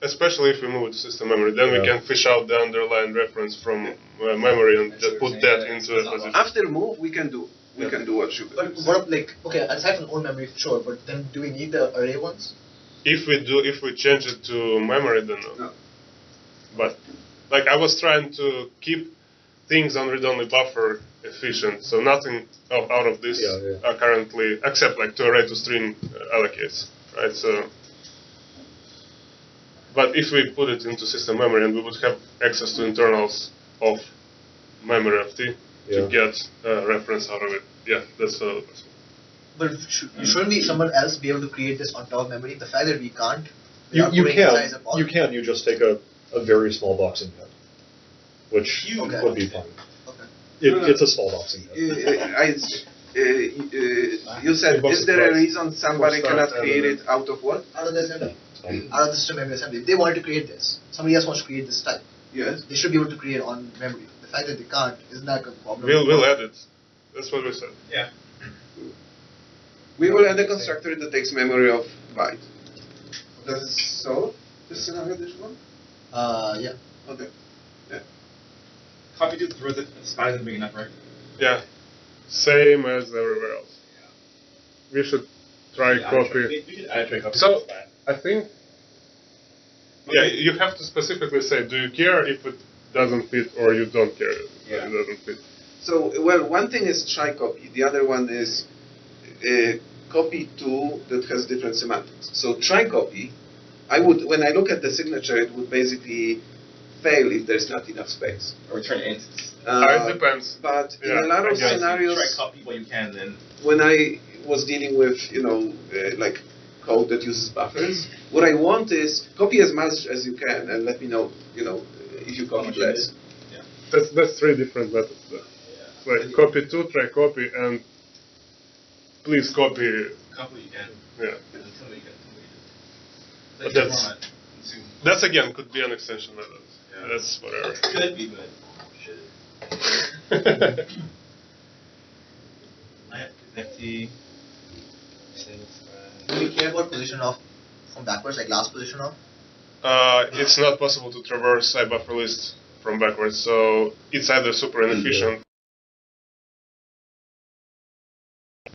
especially if we move it to system memory, then we can fish out the underlying reference from memory and just put that into a position. After move, we can do what you. But what okay, aside from own memory, sure. But then do we need the array ones? If we change it to memory, then no. But like I was trying to keep things on read-only buffer efficient, so nothing out of this are currently, except like to array to string allocates, right? So, but if we put it into system memory, and we would have access to internals of memory of T to get a reference out of it. Yeah, that's possible. But shouldn't someone else be able to create this on top of memory? The fact that we can't. You can. You just take a very small boxing head, which would be fine. Okay. It's a small boxing head. You said, is there a reason somebody cannot create it out of what? Out of the assembly. Out of the system memory assembly. If they wanted to create this, somebody else wants to create this type. Yes. They should be able to create on memory. The fact that they can't, isn't that a problem? We'll add it. That's what we said. Yeah. We will add a constructor that takes memory of byte. Does it solve the scenario this one? Yeah. Okay. Yeah. Copy to throw the size is big enough, right? Yeah. Same as everywhere else. We should try copy. We should add try copy. So I think. Yeah, you have to specifically say, do you care if it doesn't fit, or you don't care if it doesn't fit. So, well, one thing is try copy. The other one is copy to that has different semantics. So try copy, when I look at the signature, it would basically fail if there's not enough space. Or return entities. It depends. But in a lot of scenarios, try copy what you can then. When I was dealing with, like code that uses buffers, what I want is copy as much as you can and let me know, if you copy less. Yeah. That's three different methods there. Yeah. Like copy to, try copy, and please copy. Copy you can. Yeah. But that's again could be an extension method. Yeah. That's whatever. Could be, but should. FT. Do we care about position off from backwards, like last position off? It's not possible to traverse IBufferList from backwards, so it's either super inefficient.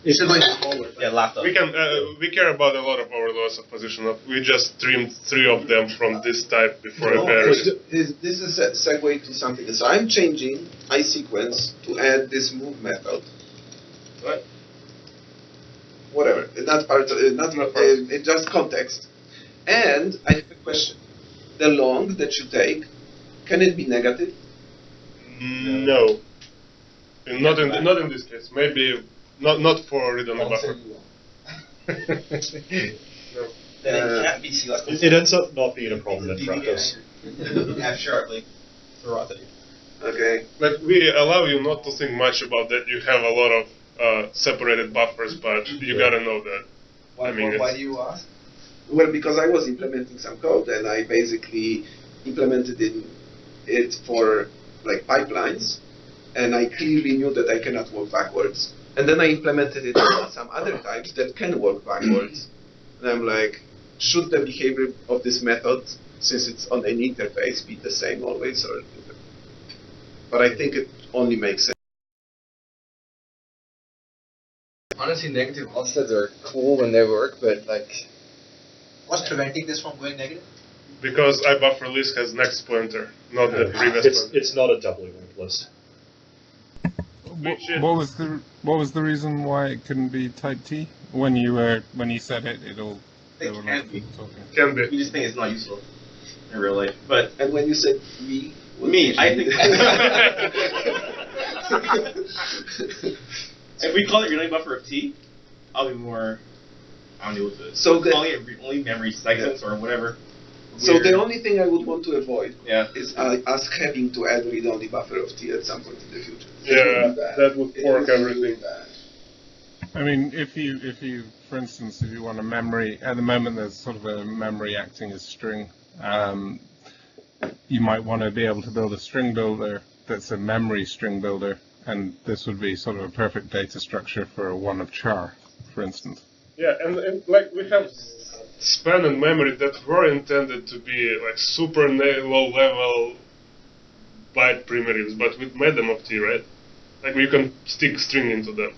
It's going forward. Yeah, laptop. We care about a lot of overloads of position off. We just trimmed 3 of them from this type before repairing. This is a segue to something. So I'm changing iSequence to add this move method. Right. Whatever, it's just context. And I have a question. The long that you take, can it be negative? No. Not in this case. Maybe not for read-only buffer. No. Then it can't be selected. It ends up not being a problem in practice. Yeah, sharply. Okay. Like we allow you not to think much about that. You have a lot of separated buffers, but you gotta know that. Why do you ask? Well, because I was implementing some code and I basically implemented it for like pipelines, and I clearly knew that I cannot work backwards. And then I implemented it on some other types that can work backwards. And I'm like, should the behavior of this method, since it's on any interface, be the same always? But I think it only makes sense. Honestly, negative offsets are cool when they work, but like... What's preventing this from going negative? Because IBufferList has next pointer, not the previous pointer. It's not a doubly linked list. What was the reason why it couldn't be type T? When you said it, It can be. Can be. We just think it's not useful. in real life. But and when you said me, I think if we call it read-only buffer of T, I'll be more. I don't know what to. So calling it only memory segments or whatever. So the only thing I would want to avoid is us having to add read-only buffer of T at some point in the future. Yeah, that would fork everything. I mean, if you, for instance, if you want a memory, at the moment there's sort of a memory acting as string. You might want to be able to build a string builder that's a memory string builder, and this would be sort of a perfect data structure for one of char, for instance. Yeah, and like we have span and memory that were intended to be like super low-level byte primitives, but we made them of T, right? Like we can stick string into them.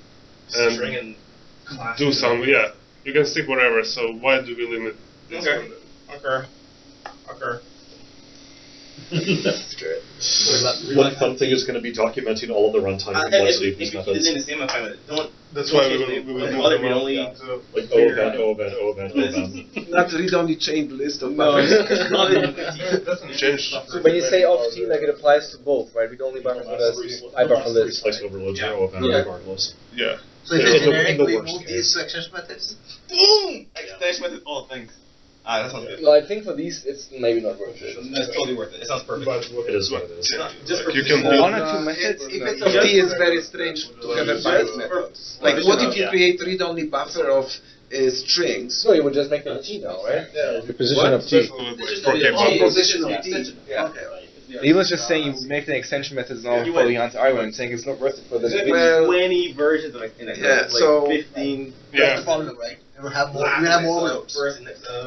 And string and class do some, you can stick whatever, so why do we limit this one? Okay. That's true. One fun thing is going to be documenting all of the runtime complexity of these methods. That's why we will move them only like O event. Not read-only chained list of buffers. Doesn't change. So when you say off T, like it applies to both, right? Read-only buffer for the IBufferList. Replace overloads or O event regardless. Yeah. So if you generically move these to extension methods? Boom! Extension method, all things. That sounds good. No, I think for these, it's maybe not worth it. It's totally worth it. It sounds perfect. But it is what it is. Just you can build one or two methods. If it's of T, is very strange to have a byte method. Like, what if you create read-only buffer of strings? No, you would just make them a T now, right? Yeah. The position of T. Position of T. Yeah. Okay. He was just saying you make the extension methods now following on to Iron, saying it's not worth it for this. Well, 20 versions of Index. Yeah, like so 15. You have to follow them, right? And we'll have more. We'll have more of those.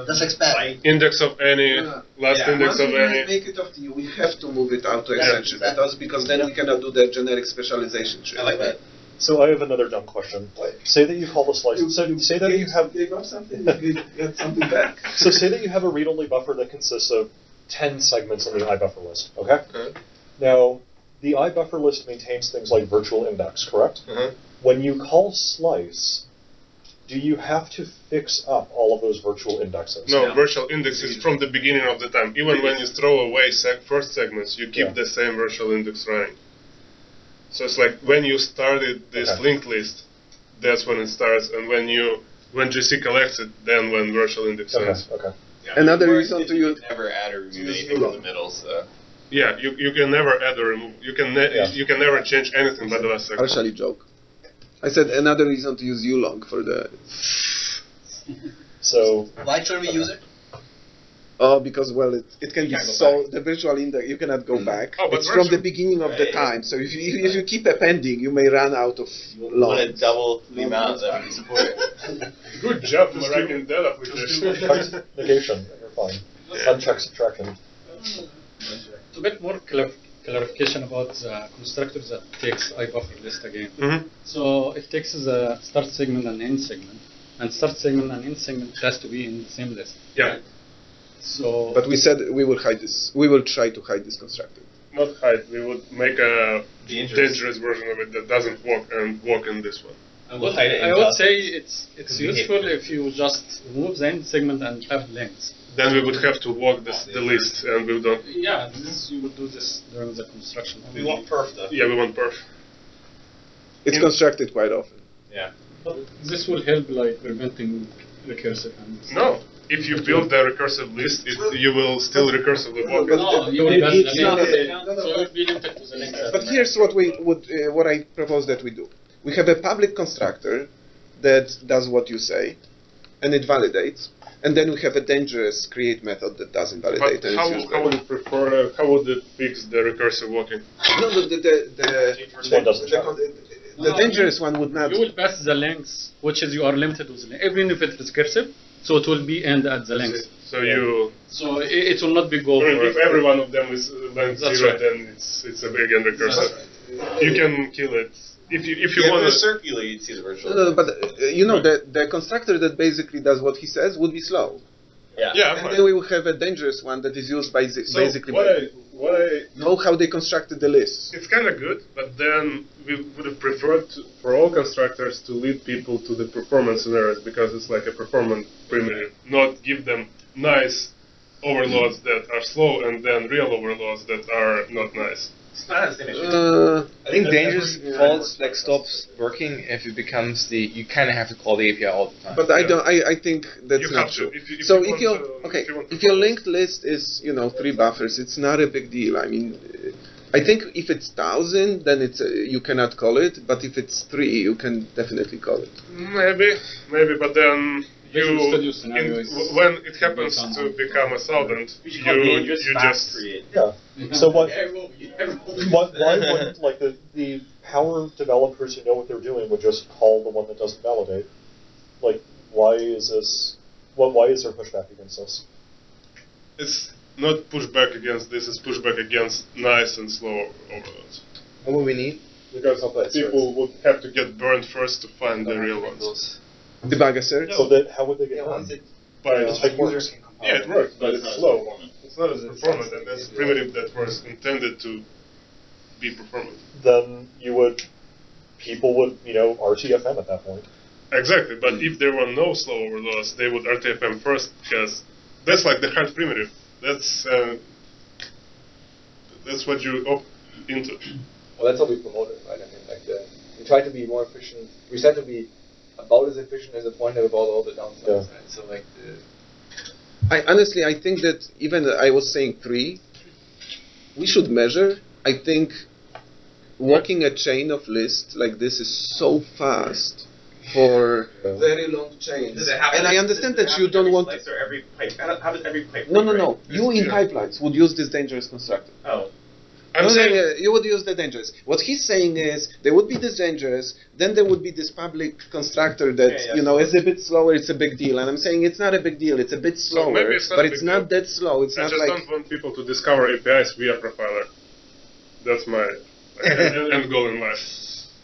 That's expand. Index of any, last index of any. Once we make it of T, we have to move it out to extension methods because then we cannot do the generic specialization trick. I like that. So I have another dumb question. Say that you call a slice. Say that you have gave up something. You get something back. So say that you have a read-only buffer that consists of 10 segments in the IBufferList. Okay. Now, the IBufferList maintains things like virtual index, correct? When you call slice, do you have to fix up all of those virtual indexes? No, virtual index is from the beginning of the time. Even when you throw away first segments, you keep the same virtual index running. So it's like when you started this linked list, that's when it starts, and when GC collects it, then when virtual index ends. Okay. Yeah, another reason to use. Never add or remove anything in the middle, so. Yeah, you can never add or remove. You can never change anything but the last segment. Partially joke. I said another reason to use ulong for the. So. Why should we use it? Oh, because it can be so the virtual index you cannot go back. Oh, but it's from the beginning of the time. So if you keep appending, you may run out of long. Want to double the amount that we support. Good job, Moroccan Della, with this. Negation, you're fine. Uncheck subtraction. To get more clarification about the constructors that takes IBufferList again. So it takes the start segment and end segment, and start segment and end segment has to be in the same list. Yeah. Right? So. But we said we will hide this. We will try to hide this constructor. Not hide. We would make a dangerous version of it that doesn't work and work in this one. I would say it's useful if you just remove the end segment and have lengths. Then we would have to walk the list, and we don't. Yeah, you would do this during the construction. We want perf though. Yeah, we want perf. It's constructed quite often. Yeah. But this will help like preventing recursive. No. If you build the recursive list, you will still recursively walk it. No, you will be limited to the length. But here's what what I propose that we do. We have a public constructor that does what you say, and it validates. And then we have a dangerous create method that doesn't validate. But how would it prefer? How would it fix the recursive walking? No, the dangerous one would not. You will pass the lengths, which is you are limited with length, even if it's recursive. So it will be end at the length. So it will not be go. If every one of them is length 0, then it's a big end recursive. You can kill it. If you want to circulate, you'd see the virtual. No, but the constructor that basically does what he says would be slow. Yeah. And then we will have a dangerous one that is used by basically. What I know how they constructed the list. It's kind of good, but then we would have preferred for all constructors to lead people to the performance scenarios because it's like a performance primitive, not give them nice overloads that are slow and then real overloads that are not nice. It's not the same issue. I think dangerous faults like stops working if it becomes you kind of have to call the API all the time. But I don't. I think that's You not have to. true. If If your linked list is 3 buffers, it's not a big deal. I mean, I think if it's 1,000, then it's you cannot call it. But if it's 3, you can definitely call it. Maybe, but then when it happens to become 1,000, you just So why wouldn't like the power developers who know what they're doing would just call the one that doesn't validate? Like, why is this? Why is there pushback against this? It's not pushback against this, it's pushback against nice and slow overloads. What would we need? Because people would have to get burned first to find the real ones. Debugger search? So that, how would they get burned? Users can compile. Yeah, it works, but it's slow. It's not as performant, and that's a primitive that was intended to be performant. Then people would, RTFM at that point. Exactly, but if there were no slow overloads, they would RTFM first, because that's like the hard primitive. That's what you opt into. Well, that's how we promote it, right? I mean, we try to be more efficient. We try to be about as efficient as a pointer without all the downsides, right? So I think that even I was saying 3, we should measure. I think walking a chain of lists like this is so fast for very long chains. And I understand that you don't want to. How does every pipe? No. You in pipelines would use this dangerous constructor. Oh. You would use the dangerous. What he's saying is there would be this dangerous, then there would be this public constructor that is a bit slower. It's a big deal, and I'm saying it's not a big deal. It's a bit slower, but it's not that slow. It's not like. I just don't want people to discover APIs via profiler. That's my end goal in life.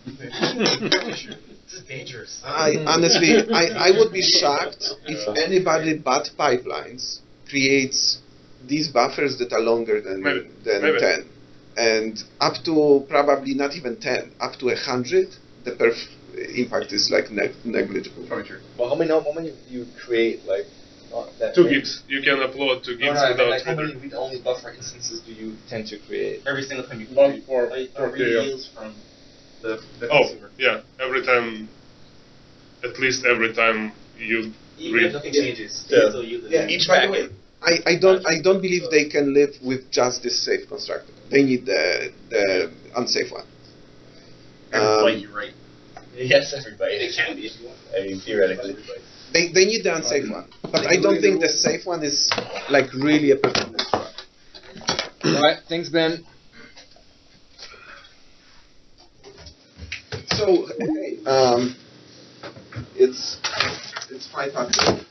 This is dangerous. I would be shocked if anybody but pipelines creates these buffers that are longer than 10. And up to probably not even 10, up to 100, the perf impact is like negligible. Well, how many do you create? Like, not that 2 many? gigs. You can upload 2 gigs No, without like how many read-only buffer instances do you tend to create? Every single time you One for yields from the consumer. Yeah, every time, at least every time you Even if nothing changes, Each packet. I don't believe they can live with just this safe constructor. They need the unsafe one. Everybody, you're right. Yes, everybody. It can be if you want. I mean, theoretically. They need the unsafe one, but I don't think the safe one is like really a performance drug. All right, thanks, Ben. So it's 5 after.